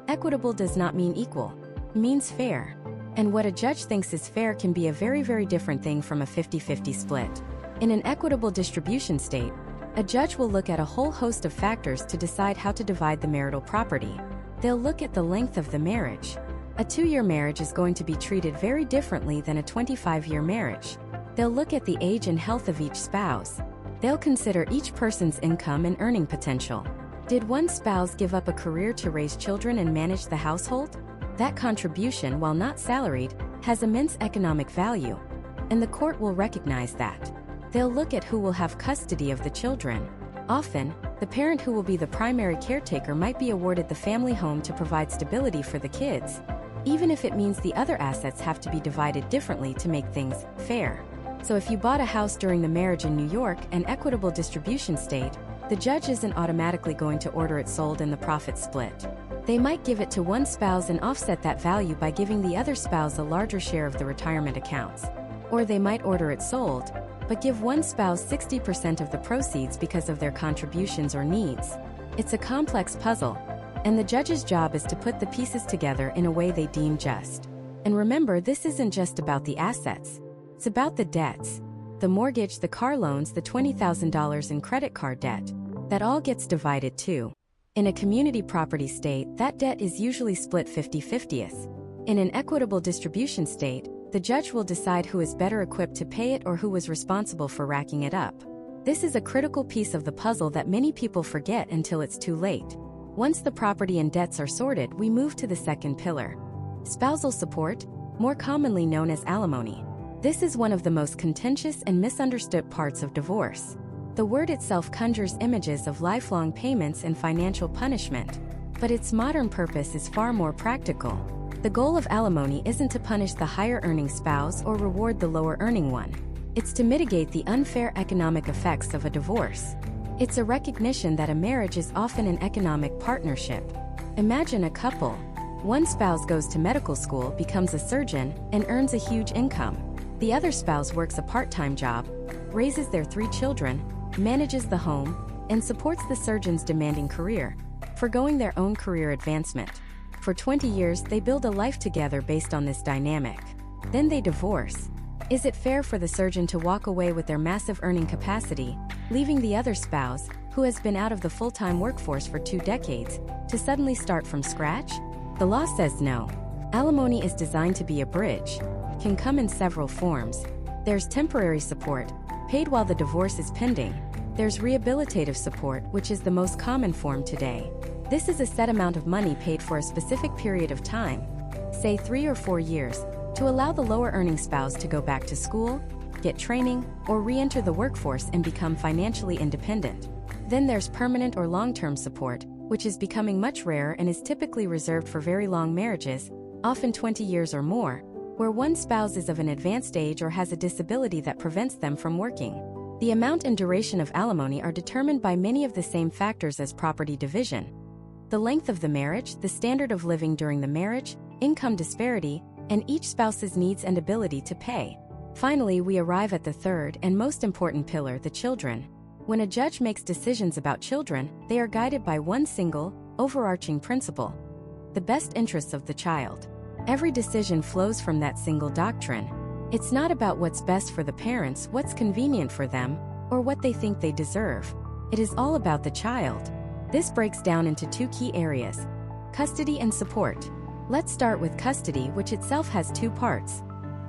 Equitable does not mean equal. It means fair. And what a judge thinks is fair can be a very, very different thing from a 50-50 split. In an equitable distribution state, a judge will look at a whole host of factors to decide how to divide the marital property. They'll look at the length of the marriage. A 2-year marriage is going to be treated very differently than a 25-year marriage. They'll look at the age and health of each spouse. They'll consider each person's income and earning potential. Did one spouse give up a career to raise children and manage the household? That contribution, while not salaried, has immense economic value, and the court will recognize that. They'll look at who will have custody of the children. Often, the parent who will be the primary caretaker might be awarded the family home to provide stability for the kids, even if it means the other assets have to be divided differently to make things fair. So if you bought a house during the marriage in New York, an equitable distribution state, the judge isn't automatically going to order it sold and the profit split. They might give it to one spouse and offset that value by giving the other spouse a larger share of the retirement accounts. Or they might order it sold, but give one spouse 60% of the proceeds because of their contributions or needs. It's a complex puzzle, and the judge's job is to put the pieces together in a way they deem just. And remember, this isn't just about the assets. It's about the debts. The mortgage, the car loans, the $20,000 in credit card debt. That all gets divided too. In a community property state, that debt is usually split 50-50. In an equitable distribution state, the judge will decide who is better equipped to pay it or who was responsible for racking it up. This is a critical piece of the puzzle that many people forget until it's too late. Once the property and debts are sorted, we move to the second pillar. Spousal support, more commonly known as alimony. This is one of the most contentious and misunderstood parts of divorce. The word itself conjures images of lifelong payments and financial punishment, but its modern purpose is far more practical. The goal of alimony isn't to punish the higher-earning spouse or reward the lower-earning one. It's to mitigate the unfair economic effects of a divorce. It's a recognition that a marriage is often an economic partnership. Imagine a couple. One spouse goes to medical school, becomes a surgeon, and earns a huge income. The other spouse works a part-time job, raises their 3 children, manages the home, and supports the surgeon's demanding career, forgoing their own career advancement. For 20 years, they build a life together based on this dynamic. Then they divorce. Is it fair for the surgeon to walk away with their massive earning capacity, leaving the other spouse, who has been out of the full-time workforce for 2 decades, to suddenly start from scratch? The law says no. Alimony is designed to be a bridge. It can come in several forms. There's temporary support, paid while the divorce is pending. There's rehabilitative support, which is the most common form today. This is a set amount of money paid for a specific period of time, say 3 or 4 years, to allow the lower-earning spouse to go back to school, get training, or re-enter the workforce and become financially independent. Then there's permanent or long-term support, which is becoming much rarer and is typically reserved for very long marriages, often 20 years or more, where one spouse is of an advanced age or has a disability that prevents them from working. The amount and duration of alimony are determined by many of the same factors as property division. The length of the marriage, the standard of living during the marriage, income disparity, and each spouse's needs and ability to pay. Finally, we arrive at the third and most important pillar, the children. When a judge makes decisions about children, they are guided by one single, overarching principle: the best interests of the child. Every decision flows from that single doctrine. It's not about what's best for the parents, what's convenient for them, or what they think they deserve. It is all about the child. This breaks down into 2 key areas: custody and support. Let's start with custody, which itself has 2 parts.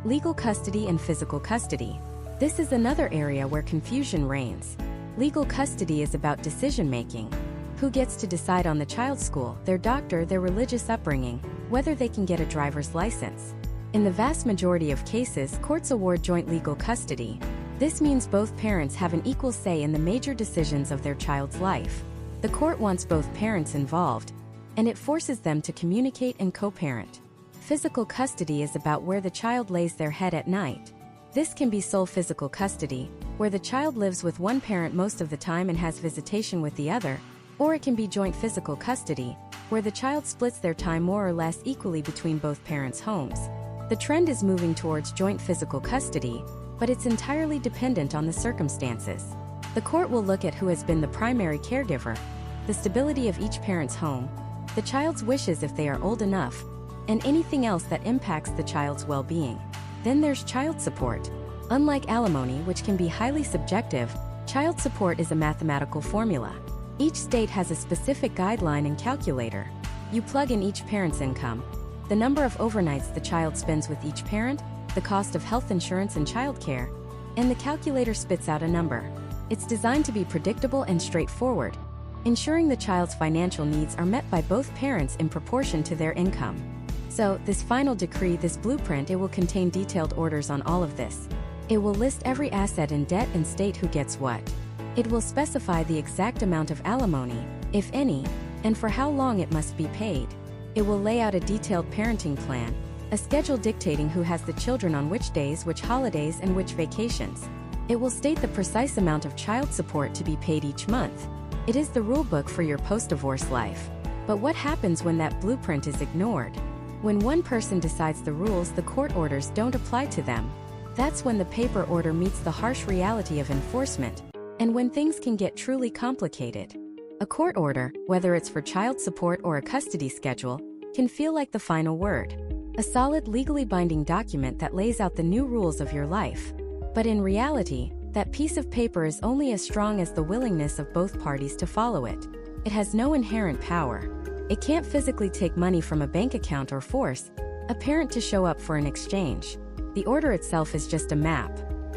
Legal custody and physical custody. This is another area where confusion reigns. Legal custody is about decision-making. Who gets to decide on the child's school, their doctor, their religious upbringing, whether they can get a driver's license. In the vast majority of cases, courts award joint legal custody. This means both parents have an equal say in the major decisions of their child's life. The court wants both parents involved, and it forces them to communicate and co-parent. Physical custody is about where the child lays their head at night. This can be sole physical custody, where the child lives with one parent most of the time and has visitation with the other, or it can be joint physical custody, where the child splits their time more or less equally between both parents' homes. The trend is moving towards joint physical custody, but it's entirely dependent on the circumstances. The court will look at who has been the primary caregiver, the stability of each parent's home, the child's wishes if they are old enough, and anything else that impacts the child's well-being. Then there's child support. Unlike alimony, which can be highly subjective, child support is a mathematical formula. Each state has a specific guideline and calculator. You plug in each parent's income, the number of overnights the child spends with each parent, the cost of health insurance and childcare, and the calculator spits out a number. It's designed to be predictable and straightforward, ensuring the child's financial needs are met by both parents in proportion to their income. So, this final decree, this blueprint, it will contain detailed orders on all of this. It will list every asset and debt and state who gets what. It will specify the exact amount of alimony, if any, and for how long it must be paid. It will lay out a detailed parenting plan, a schedule dictating who has the children on which days, which holidays, and which vacations. It will state the precise amount of child support to be paid each month. It is the rulebook for your post-divorce life. But what happens when that blueprint is ignored? When one person decides the rules, the court orders don't apply to them. That's when the paper order meets the harsh reality of enforcement, and when things can get truly complicated. A court order, whether it's for child support or a custody schedule, can feel like the final word. A solid, legally binding document that lays out the new rules of your life. But in reality, that piece of paper is only as strong as the willingness of both parties to follow it. It has no inherent power. It can't physically take money from a bank account or force a parent to show up for an exchange. The order itself is just a map.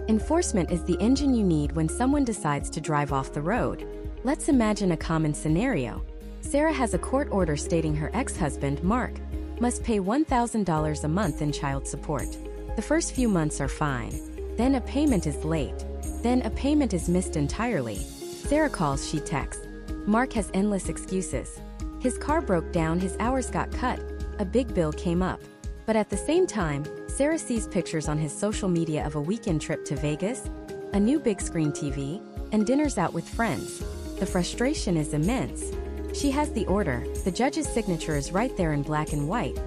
Enforcement is the engine you need when someone decides to drive off the road. Let's imagine a common scenario. Sarah has a court order stating her ex-husband, Mark, must pay $1,000 a month in child support. The first few months are fine. Then a payment is late. Then a payment is missed entirely. Sarah calls, she texts. Mark has endless excuses. His car broke down, his hours got cut, a big bill came up. But at the same time, Sarah sees pictures on his social media of a weekend trip to Vegas, a new big screen TV, and dinners out with friends. The frustration is immense. She has the order, the judge's signature is right there in black and white,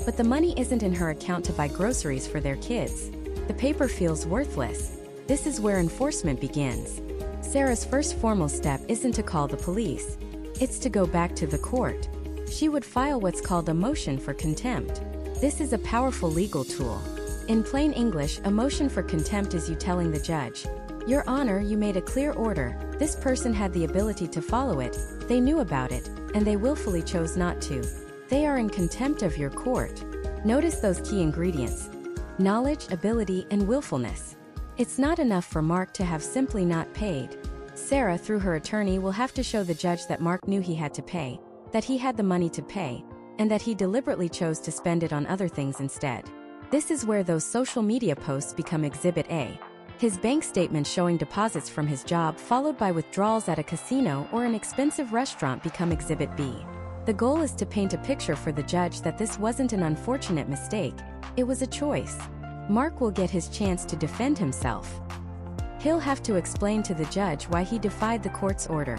but the money isn't in her account to buy groceries for their kids. The paper feels worthless. This is where enforcement begins. Sarah's first formal step isn't to call the police. It's to go back to the court. She would file what's called a motion for contempt. This is a powerful legal tool. In plain English, a motion for contempt is you telling the judge, Your Honor, you made a clear order, this person had the ability to follow it, they knew about it, and they willfully chose not to. They are in contempt of your court. Notice those key ingredients: knowledge, ability, and willfulness. It's not enough for Mark to have simply not paid. Sarah, through her attorney, will have to show the judge that Mark knew he had to pay, that he had the money to pay, and that he deliberately chose to spend it on other things instead. This is where those social media posts become Exhibit A. His bank statement showing deposits from his job followed by withdrawals at a casino or an expensive restaurant become Exhibit B. The goal is to paint a picture for the judge that this wasn't an unfortunate mistake, it was a choice. Mark will get his chance to defend himself. He'll have to explain to the judge why he defied the court's order.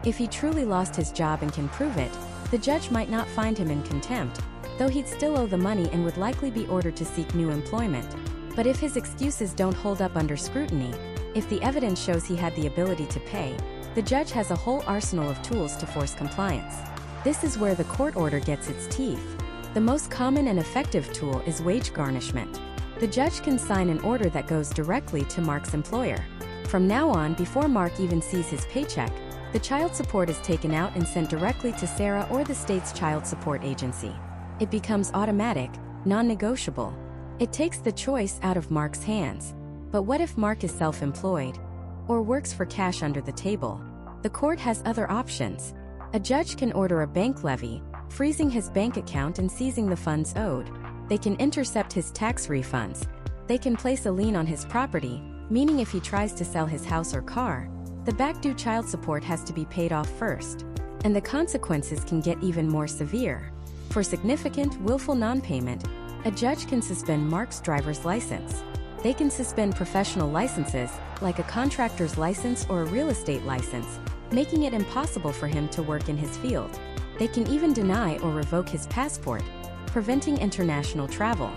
If he truly lost his job and can prove it, the judge might not find him in contempt, though he'd still owe the money and would likely be ordered to seek new employment. But if his excuses don't hold up under scrutiny, if the evidence shows he had the ability to pay, the judge has a whole arsenal of tools to force compliance. This is where the court order gets its teeth. The most common and effective tool is wage garnishment. The judge can sign an order that goes directly to Mark's employer. From now on, before Mark even sees his paycheck, the child support is taken out and sent directly to Sarah or the state's child support agency. It becomes automatic, non-negotiable. It takes the choice out of Mark's hands. But what if Mark is self-employed or works for cash under the table? The court has other options. A judge can order a bank levy, freezing his bank account and seizing the funds owed. They can intercept his tax refunds. They can place a lien on his property, meaning if he tries to sell his house or car, the back due child support has to be paid off first. And the consequences can get even more severe. For significant, willful non-payment, a judge can suspend Mark's driver's license. They can suspend professional licenses, like a contractor's license or a real estate license, making it impossible for him to work in his field. They can even deny or revoke his passport, preventing international travel.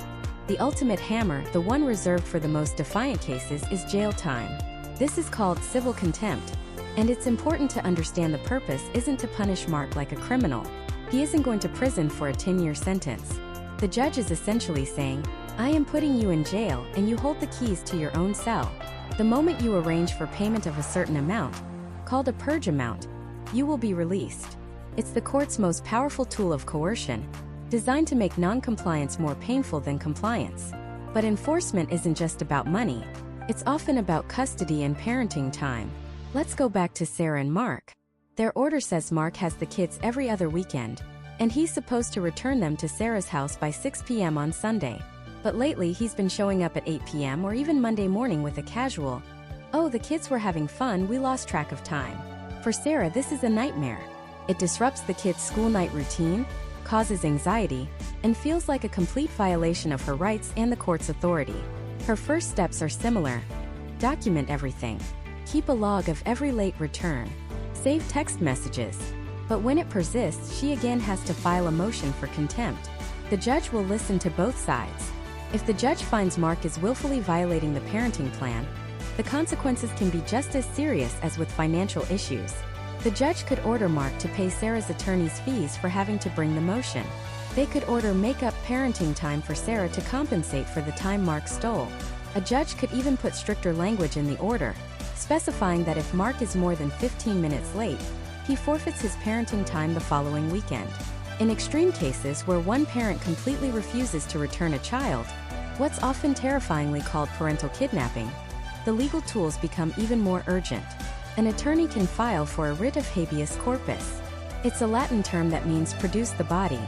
The ultimate hammer, the one reserved for the most defiant cases, is jail time. This is called civil contempt, and it's important to understand the purpose isn't to punish Mark like a criminal. He isn't going to prison for a 10-year sentence. The judge is essentially saying, I am putting you in jail and you hold the keys to your own cell. The moment you arrange for payment of a certain amount, called a purge amount, you will be released. It's the court's most powerful tool of coercion, designed to make non-compliance more painful than compliance. But enforcement isn't just about money. It's often about custody and parenting time. Let's go back to Sarah and Mark. Their order says Mark has the kids every other weekend, and he's supposed to return them to Sarah's house by 6 p.m. on Sunday. But lately he's been showing up at 8 p.m. or even Monday morning with a casual, "Oh, the kids were having fun, we lost track of time." For Sarah, this is a nightmare. It disrupts the kids' school night routine, causes anxiety, and feels like a complete violation of her rights and the court's authority. Her first steps are similar. Document everything. Keep a log of every late return. Save text messages. But when it persists, she again has to file a motion for contempt. The judge will listen to both sides. If the judge finds Mark is willfully violating the parenting plan, the consequences can be just as serious as with financial issues. The judge could order Mark to pay Sarah's attorney's fees for having to bring the motion. They could order make-up parenting time for Sarah to compensate for the time Mark stole. A judge could even put stricter language in the order, specifying that if Mark is more than 15 minutes late, he forfeits his parenting time the following weekend. In extreme cases where one parent completely refuses to return a child, what's often terrifyingly called parental kidnapping, the legal tools become even more urgent. An attorney can file for a writ of habeas corpus. It's a Latin term that means produce the body,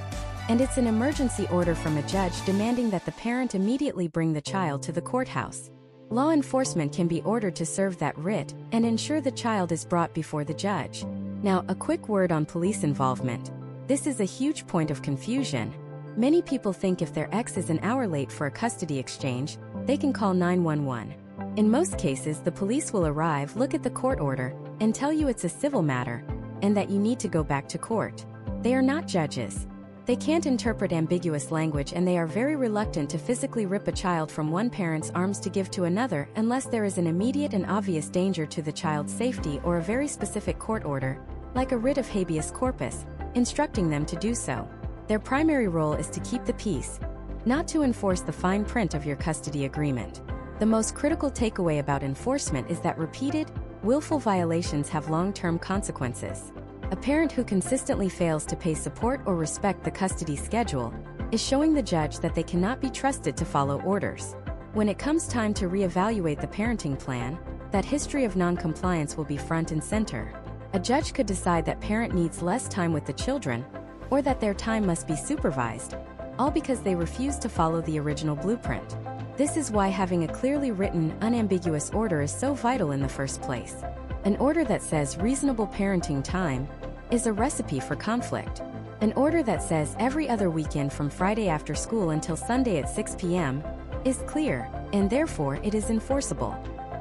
and it's an emergency order from a judge demanding that the parent immediately bring the child to the courthouse. Law enforcement can be ordered to serve that writ and ensure the child is brought before the judge. Now, a quick word on police involvement. This is a huge point of confusion. Many people think if their ex is an hour late for a custody exchange, they can call 911. In most cases, the police will arrive, look at the court order, and tell you it's a civil matter, and that you need to go back to court. They are not judges. They can't interpret ambiguous language, and they are very reluctant to physically rip a child from one parent's arms to give to another unless there is an immediate and obvious danger to the child's safety or a very specific court order, like a writ of habeas corpus, instructing them to do so. Their primary role is to keep the peace, not to enforce the fine print of your custody agreement. The most critical takeaway about enforcement is that repeated, willful violations have long-term consequences. A parent who consistently fails to pay support or respect the custody schedule is showing the judge that they cannot be trusted to follow orders. When it comes time to reevaluate the parenting plan, that history of non-compliance will be front and center. A judge could decide that parent needs less time with the children, or that their time must be supervised, all because they refuse to follow the original blueprint. This is why having a clearly written, unambiguous order is so vital in the first place. An order that says reasonable parenting time is a recipe for conflict. An order that says every other weekend from Friday after school until Sunday at 6 p.m. is clear, and therefore it is enforceable.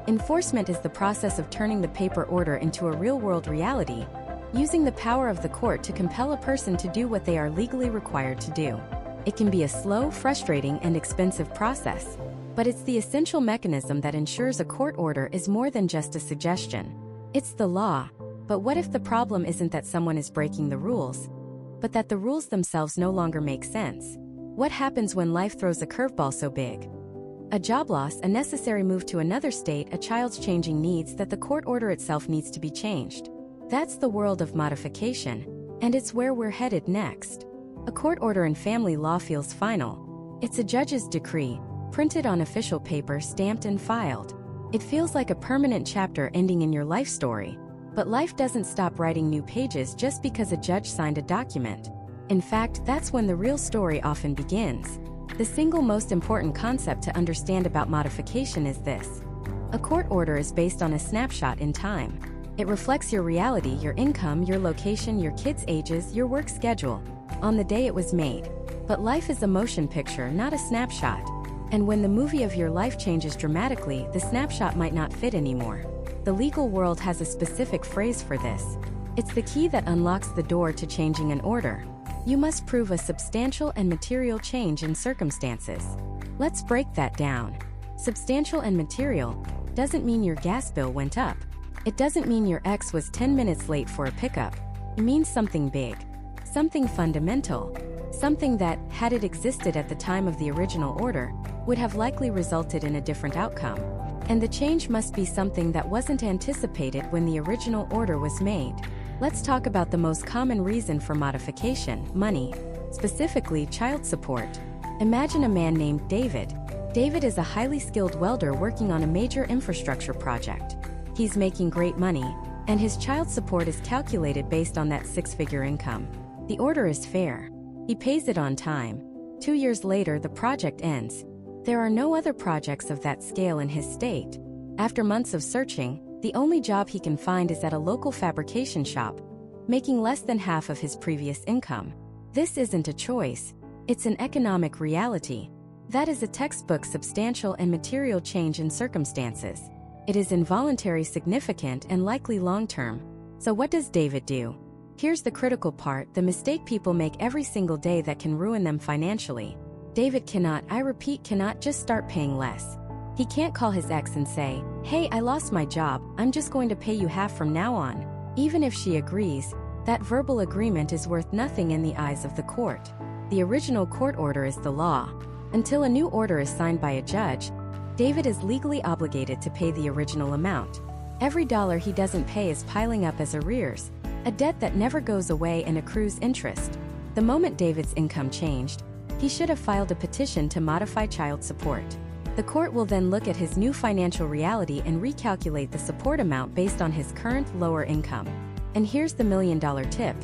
Enforcement is the process of turning the paper order into a real-world reality, using the power of the court to compel a person to do what they are legally required to do. It can be a slow, frustrating, and expensive process, but it's the essential mechanism that ensures a court order is more than just a suggestion. It's the law. But what if the problem isn't that someone is breaking the rules, but that the rules themselves no longer make sense? What happens when life throws a curveball so big? A job loss, a necessary move to another state, a child's changing needs, that the court order itself needs to be changed. That's the world of modification, and it's where we're headed next. A court order in family law feels final. It's a judge's decree, printed on official paper, stamped and filed. It feels like a permanent chapter ending in your life story. But life doesn't stop writing new pages just because a judge signed a document. In fact, that's when the real story often begins. The single most important concept to understand about modification is this. A court order is based on a snapshot in time. It reflects your reality, your income, your location, your kids' ages, your work schedule, on the day it was made. But life is a motion picture, not a snapshot. And when the movie of your life changes dramatically, the snapshot might not fit anymore. The legal world has a specific phrase for this. It's the key that unlocks the door to changing an order. You must prove a substantial and material change in circumstances. Let's break that down. Substantial and material doesn't mean your gas bill went up. It doesn't mean your ex was 10 minutes late for a pickup. It means something big, something fundamental, something that, had it existed at the time of the original order, would have likely resulted in a different outcome. And the change must be something that wasn't anticipated when the original order was made. Let's talk about the most common reason for modification: money, specifically child support. Imagine a man named David. David is a highly skilled welder working on a major infrastructure project. He's making great money, and his child support is calculated based on that six-figure income. The order is fair. He pays it on time. 2 years later, the project ends. There are no other projects of that scale in his state. After months of searching, the only job he can find is at a local fabrication shop, making less than half of his previous income. This isn't a choice. It's an economic reality. That is a textbook substantial and material change in circumstances. It is involuntary, significant, and likely long-term. So what does David do? Here's the critical part, the mistake people make every single day that can ruin them financially. David cannot, I repeat, cannot just start paying less. He can't call his ex and say, "Hey, I lost my job, I'm just going to pay you half from now on." Even if she agrees, that verbal agreement is worth nothing in the eyes of the court. The original court order is the law. Until a new order is signed by a judge, David is legally obligated to pay the original amount. Every dollar he doesn't pay is piling up as arrears, a debt that never goes away and accrues interest. The moment David's income changed, he should have filed a petition to modify child support. The court will then look at his new financial reality and recalculate the support amount based on his current lower income. And here's the million-dollar tip.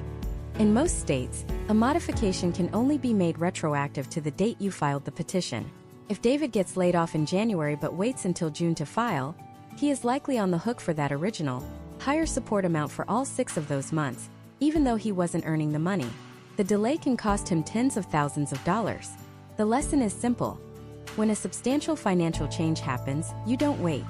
In most states, a modification can only be made retroactive to the date you filed the petition. If David gets laid off in January but waits until June to file, he is likely on the hook for that original, higher support amount for all 6 of those months, even though he wasn't earning the money. The delay can cost him tens of thousands of dollars. The lesson is simple. When a substantial financial change happens, you don't wait.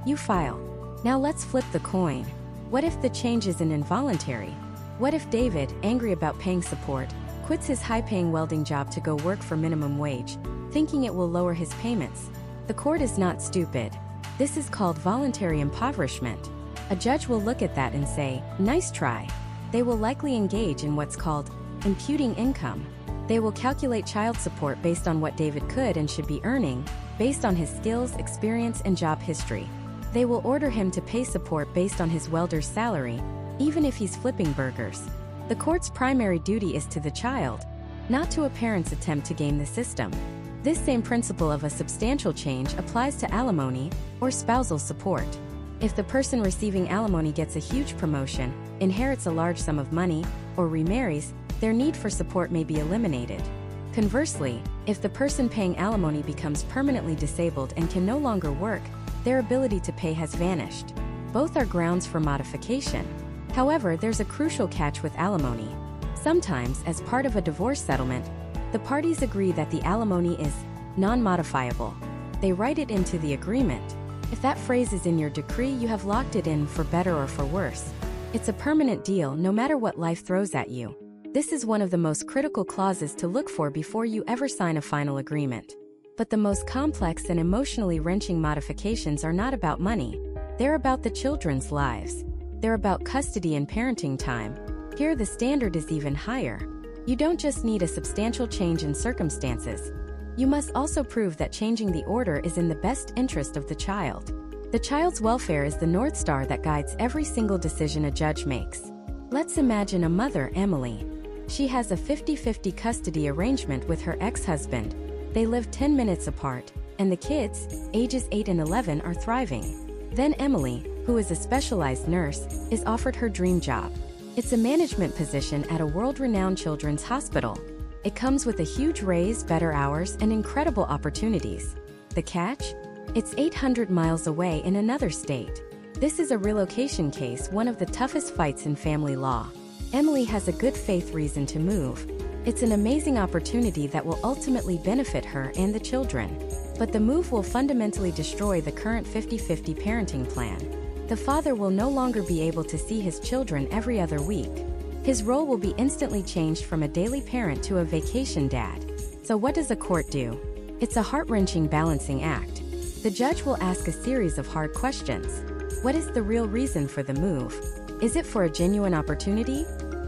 You file. Now let's flip the coin. What if the change isn't involuntary? What if David, angry about paying support, quits his high-paying welding job to go work for minimum wage, thinking it will lower his payments? The court is not stupid. This is called voluntary impoverishment. A judge will look at that and say, "Nice try." They will likely engage in what's called imputing income. They will calculate child support based on what David could and should be earning, based on his skills, experience, and job history. They will order him to pay support based on his welder's salary, even if he's flipping burgers. The court's primary duty is to the child, not to a parent's attempt to game the system. This same principle of a substantial change applies to alimony, or spousal support. If the person receiving alimony gets a huge promotion, inherits a large sum of money, or remarries, their need for support may be eliminated. Conversely, if the person paying alimony becomes permanently disabled and can no longer work, their ability to pay has vanished. Both are grounds for modification. However, there's a crucial catch with alimony. Sometimes, as part of a divorce settlement, the parties agree that the alimony is non-modifiable. They write it into the agreement. If that phrase is in your decree, you have locked it in for better or for worse. It's a permanent deal no matter what life throws at you. This is one of the most critical clauses to look for before you ever sign a final agreement. But the most complex and emotionally wrenching modifications are not about money. They're about the children's lives. They're about custody and parenting time. Here the standard is even higher. You don't just need a substantial change in circumstances. You must also prove that changing the order is in the best interest of the child. The child's welfare is the North Star that guides every single decision a judge makes. Let's imagine a mother, Emily. She has a 50-50 custody arrangement with her ex-husband. They live 10 minutes apart, and the kids, ages 8 and 11, are thriving. Then Emily, who is a specialized nurse, is offered her dream job. It's a management position at a world-renowned children's hospital. It comes with a huge raise, better hours, and incredible opportunities. The catch? It's 800 miles away in another state. This is a relocation case, one of the toughest fights in family law. Emily has a good faith reason to move. It's an amazing opportunity that will ultimately benefit her and the children. But the move will fundamentally destroy the current 50-50 parenting plan. The father will no longer be able to see his children every other week. His role will be instantly changed from a daily parent to a vacation dad. So what does a court do? It's a heart-wrenching balancing act. The judge will ask a series of hard questions. What is the real reason for the move? Is it for a genuine opportunity?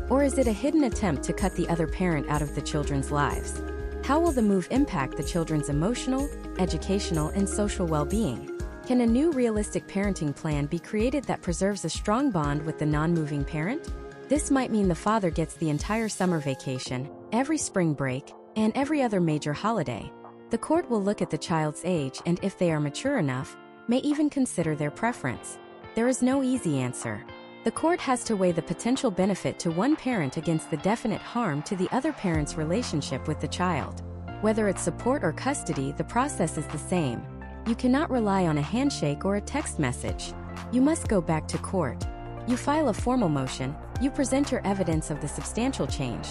Or is it a hidden attempt to cut the other parent out of the children's lives? How will the move impact the children's emotional, educational, and social well-being? Can a new realistic parenting plan be created that preserves a strong bond with the non-moving parent? This might mean the father gets the entire summer vacation, every spring break, and every other major holiday. The court will look at the child's age and, if they are mature enough, may even consider their preference. There is no easy answer. The court has to weigh the potential benefit to one parent against the definite harm to the other parent's relationship with the child. Whether it's support or custody, the process is the same. You cannot rely on a handshake or a text message. You must go back to court. You file a formal motion, you present your evidence of the substantial change,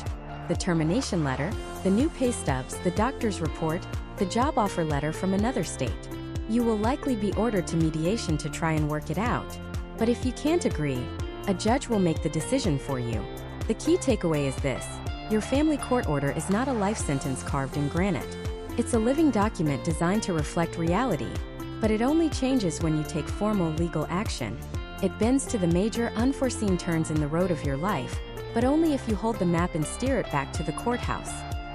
the termination letter, the new pay stubs, the doctor's report, the job offer letter from another state. You will likely be ordered to mediation to try and work it out. But if you can't agree, a judge will make the decision for you. The key takeaway is this: your family court order is not a life sentence carved in granite. It's a living document designed to reflect reality, but it only changes when you take formal legal action. It bends to the major unforeseen turns in the road of your life, but only if you hold the map and steer it back to the courthouse.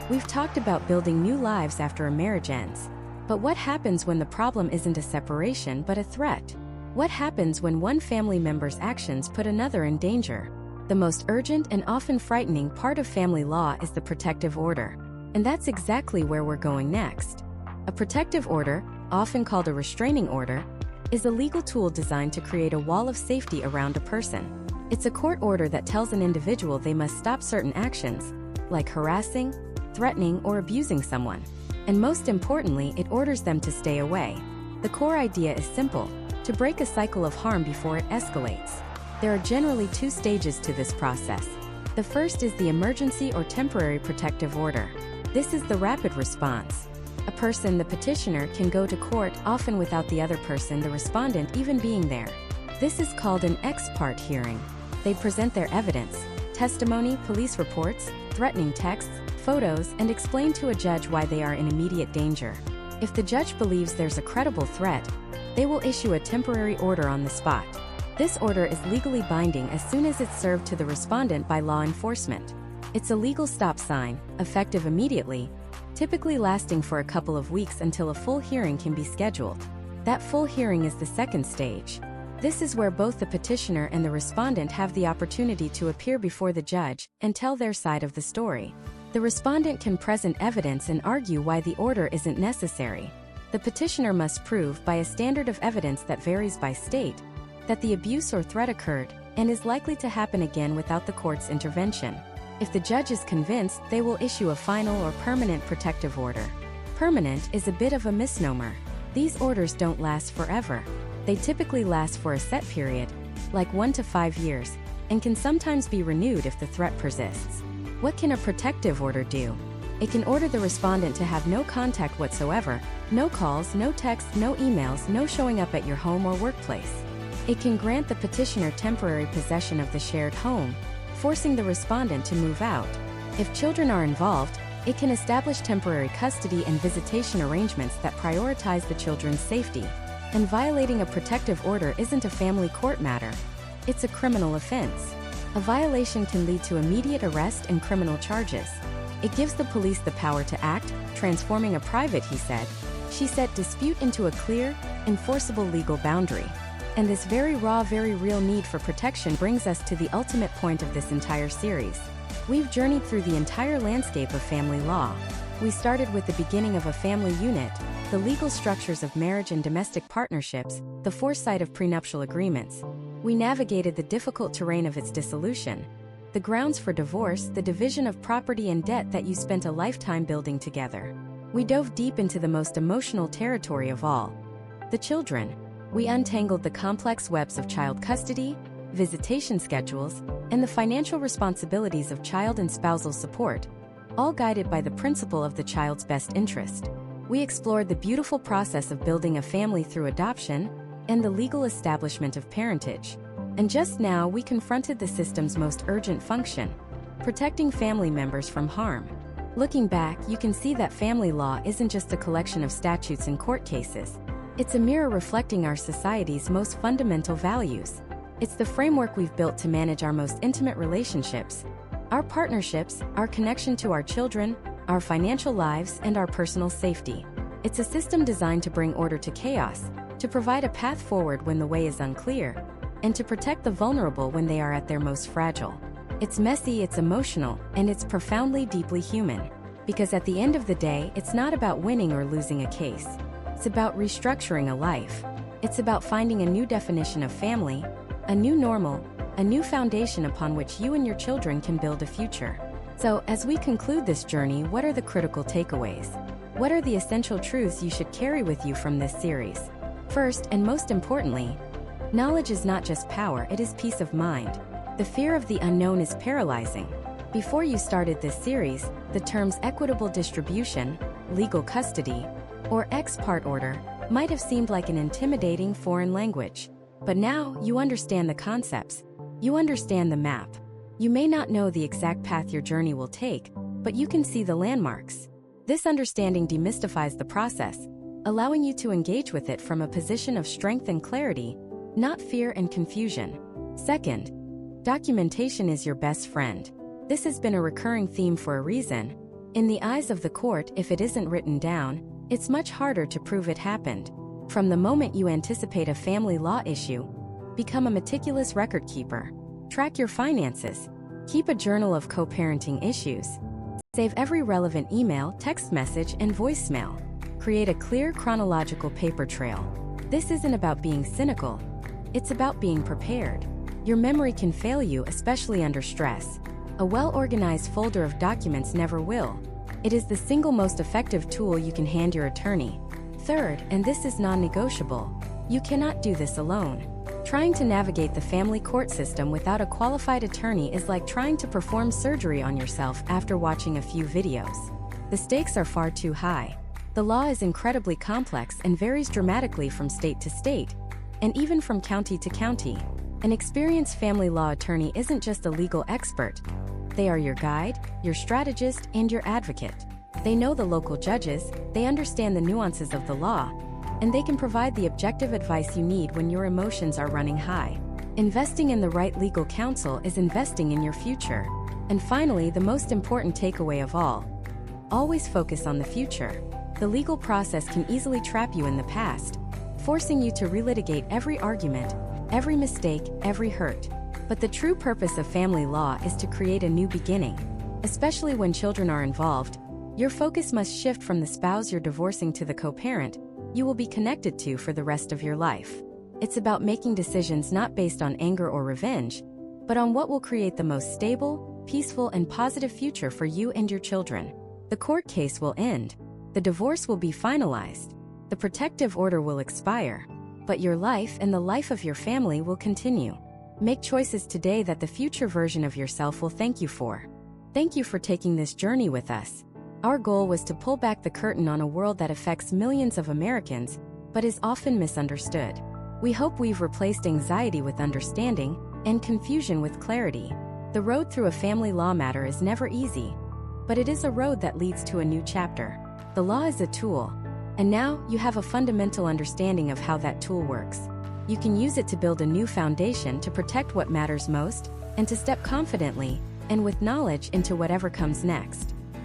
We've talked about building new lives after a marriage ends. But what happens when the problem isn't a separation but a threat? What happens when one family member's actions put another in danger? The most urgent and often frightening part of family law is the protective order. And that's exactly where we're going next. A protective order, often called a restraining order, is a legal tool designed to create a wall of safety around a person. It's a court order that tells an individual they must stop certain actions, like harassing, threatening, or abusing someone. And most importantly, it orders them to stay away. The core idea is simple: to break a cycle of harm before it escalates. There are generally two stages to this process. The first is the emergency or temporary protective order. This is the rapid response. A person, the petitioner, can go to court, often without the other person, the respondent, even being there. This is called an ex parte hearing. They present their evidence, testimony, police reports, threatening texts, photos, and explain to a judge why they are in immediate danger. If the judge believes there's a credible threat, they will issue a temporary order on the spot. This order is legally binding as soon as it's served to the respondent by law enforcement. It's a legal stop sign, effective immediately, typically lasting for a couple of weeks until a full hearing can be scheduled. That full hearing is the second stage. This is where both the petitioner and the respondent have the opportunity to appear before the judge and tell their side of the story. The respondent can present evidence and argue why the order isn't necessary. The petitioner must prove, by a standard of evidence that varies by state, that the abuse or threat occurred and is likely to happen again without the court's intervention. If the judge is convinced, they will issue a final or permanent protective order. Permanent is a bit of a misnomer. These orders don't last forever. They typically last for a set period, like 1 to 5 years, and can sometimes be renewed if the threat persists. What can a protective order do? It can order the respondent to have no contact whatsoever, no calls, no texts, no emails, no showing up at your home or workplace. It can grant the petitioner temporary possession of the shared home, forcing the respondent to move out. If children are involved, it can establish temporary custody and visitation arrangements that prioritize the children's safety. And violating a protective order isn't a family court matter. It's a criminal offense. A violation can lead to immediate arrest and criminal charges. It gives the police the power to act, transforming a private he said, she said dispute into a clear, enforceable legal boundary. And this very raw, very real need for protection brings us to the ultimate point of this entire series. We've journeyed through the entire landscape of family law. We started with the beginning of a family unit, the legal structures of marriage and domestic partnerships, the foresight of prenuptial agreements. We navigated the difficult terrain of its dissolution, the grounds for divorce, the division of property and debt that you spent a lifetime building together. We dove deep into the most emotional territory of all, the children. We untangled the complex webs of child custody, visitation schedules, and the financial responsibilities of child and spousal support, all guided by the principle of the child's best interest. We explored the beautiful process of building a family through adoption and the legal establishment of parentage. And just now we confronted the system's most urgent function, protecting family members from harm. Looking back, you can see that family law isn't just a collection of statutes and court cases. It's a mirror reflecting our society's most fundamental values. It's the framework we've built to manage our most intimate relationships, our partnerships, our connection to our children, our financial lives, and our personal safety. It's a system designed to bring order to chaos, to provide a path forward when the way is unclear, and to protect the vulnerable when they are at their most fragile. It's messy, it's emotional, and it's profoundly, deeply human. Because at the end of the day, it's not about winning or losing a case. It's about restructuring a life. It's about finding a new definition of family, a new normal, a new foundation upon which you and your children can build a future. So, as we conclude this journey, what are the critical takeaways? What are the essential truths you should carry with you from this series? First, and most importantly, knowledge is not just power, it is peace of mind. The fear of the unknown is paralyzing. Before you started this series, the terms equitable distribution, legal custody, or ex parte order might have seemed like an intimidating foreign language. But now, you understand the concepts. You understand the map. You may not know the exact path your journey will take, but you can see the landmarks. This understanding demystifies the process, allowing you to engage with it from a position of strength and clarity, not fear and confusion. Second, documentation is your best friend. This has been a recurring theme for a reason. In the eyes of the court, if it isn't written down, it's much harder to prove it happened. From the moment you anticipate a family law issue, become a meticulous record keeper. Track your finances. Keep a journal of co-parenting issues. Save every relevant email, text message, and voicemail. Create a clear chronological paper trail. This isn't about being cynical. It's about being prepared. Your memory can fail you, especially under stress. A well-organized folder of documents never will. It is the single most effective tool you can hand your attorney. Third, and this is non-negotiable, you cannot do this alone. Trying to navigate the family court system without a qualified attorney is like trying to perform surgery on yourself after watching a few videos. The stakes are far too high. The law is incredibly complex and varies dramatically from state to state, and even from county to county. An experienced family law attorney isn't just a legal expert. They are your guide, your strategist, and your advocate. They know the local judges, they understand the nuances of the law, and they can provide the objective advice you need when your emotions are running high. Investing in the right legal counsel is investing in your future. And finally, the most important takeaway of all, always focus on the future. The legal process can easily trap you in the past, forcing you to relitigate every argument, every mistake, every hurt. But the true purpose of family law is to create a new beginning. Especially when children are involved, your focus must shift from the spouse you're divorcing to the co-parent you will be connected to for the rest of your life. It's about making decisions not based on anger or revenge, but on what will create the most stable, peaceful, and positive future for you and your children. The court case will end. The divorce will be finalized. The protective order will expire. But your life and the life of your family will continue. Make choices today that the future version of yourself will thank you for. Thank you for taking this journey with us. Our goal was to pull back the curtain on a world that affects millions of Americans, but is often misunderstood. We hope we've replaced anxiety with understanding and confusion with clarity. The road through a family law matter is never easy, but it is a road that leads to a new chapter. The law is a tool, and now you have a fundamental understanding of how that tool works. You can use it to build a new foundation to protect what matters most, and to step confidently and with knowledge into whatever comes next.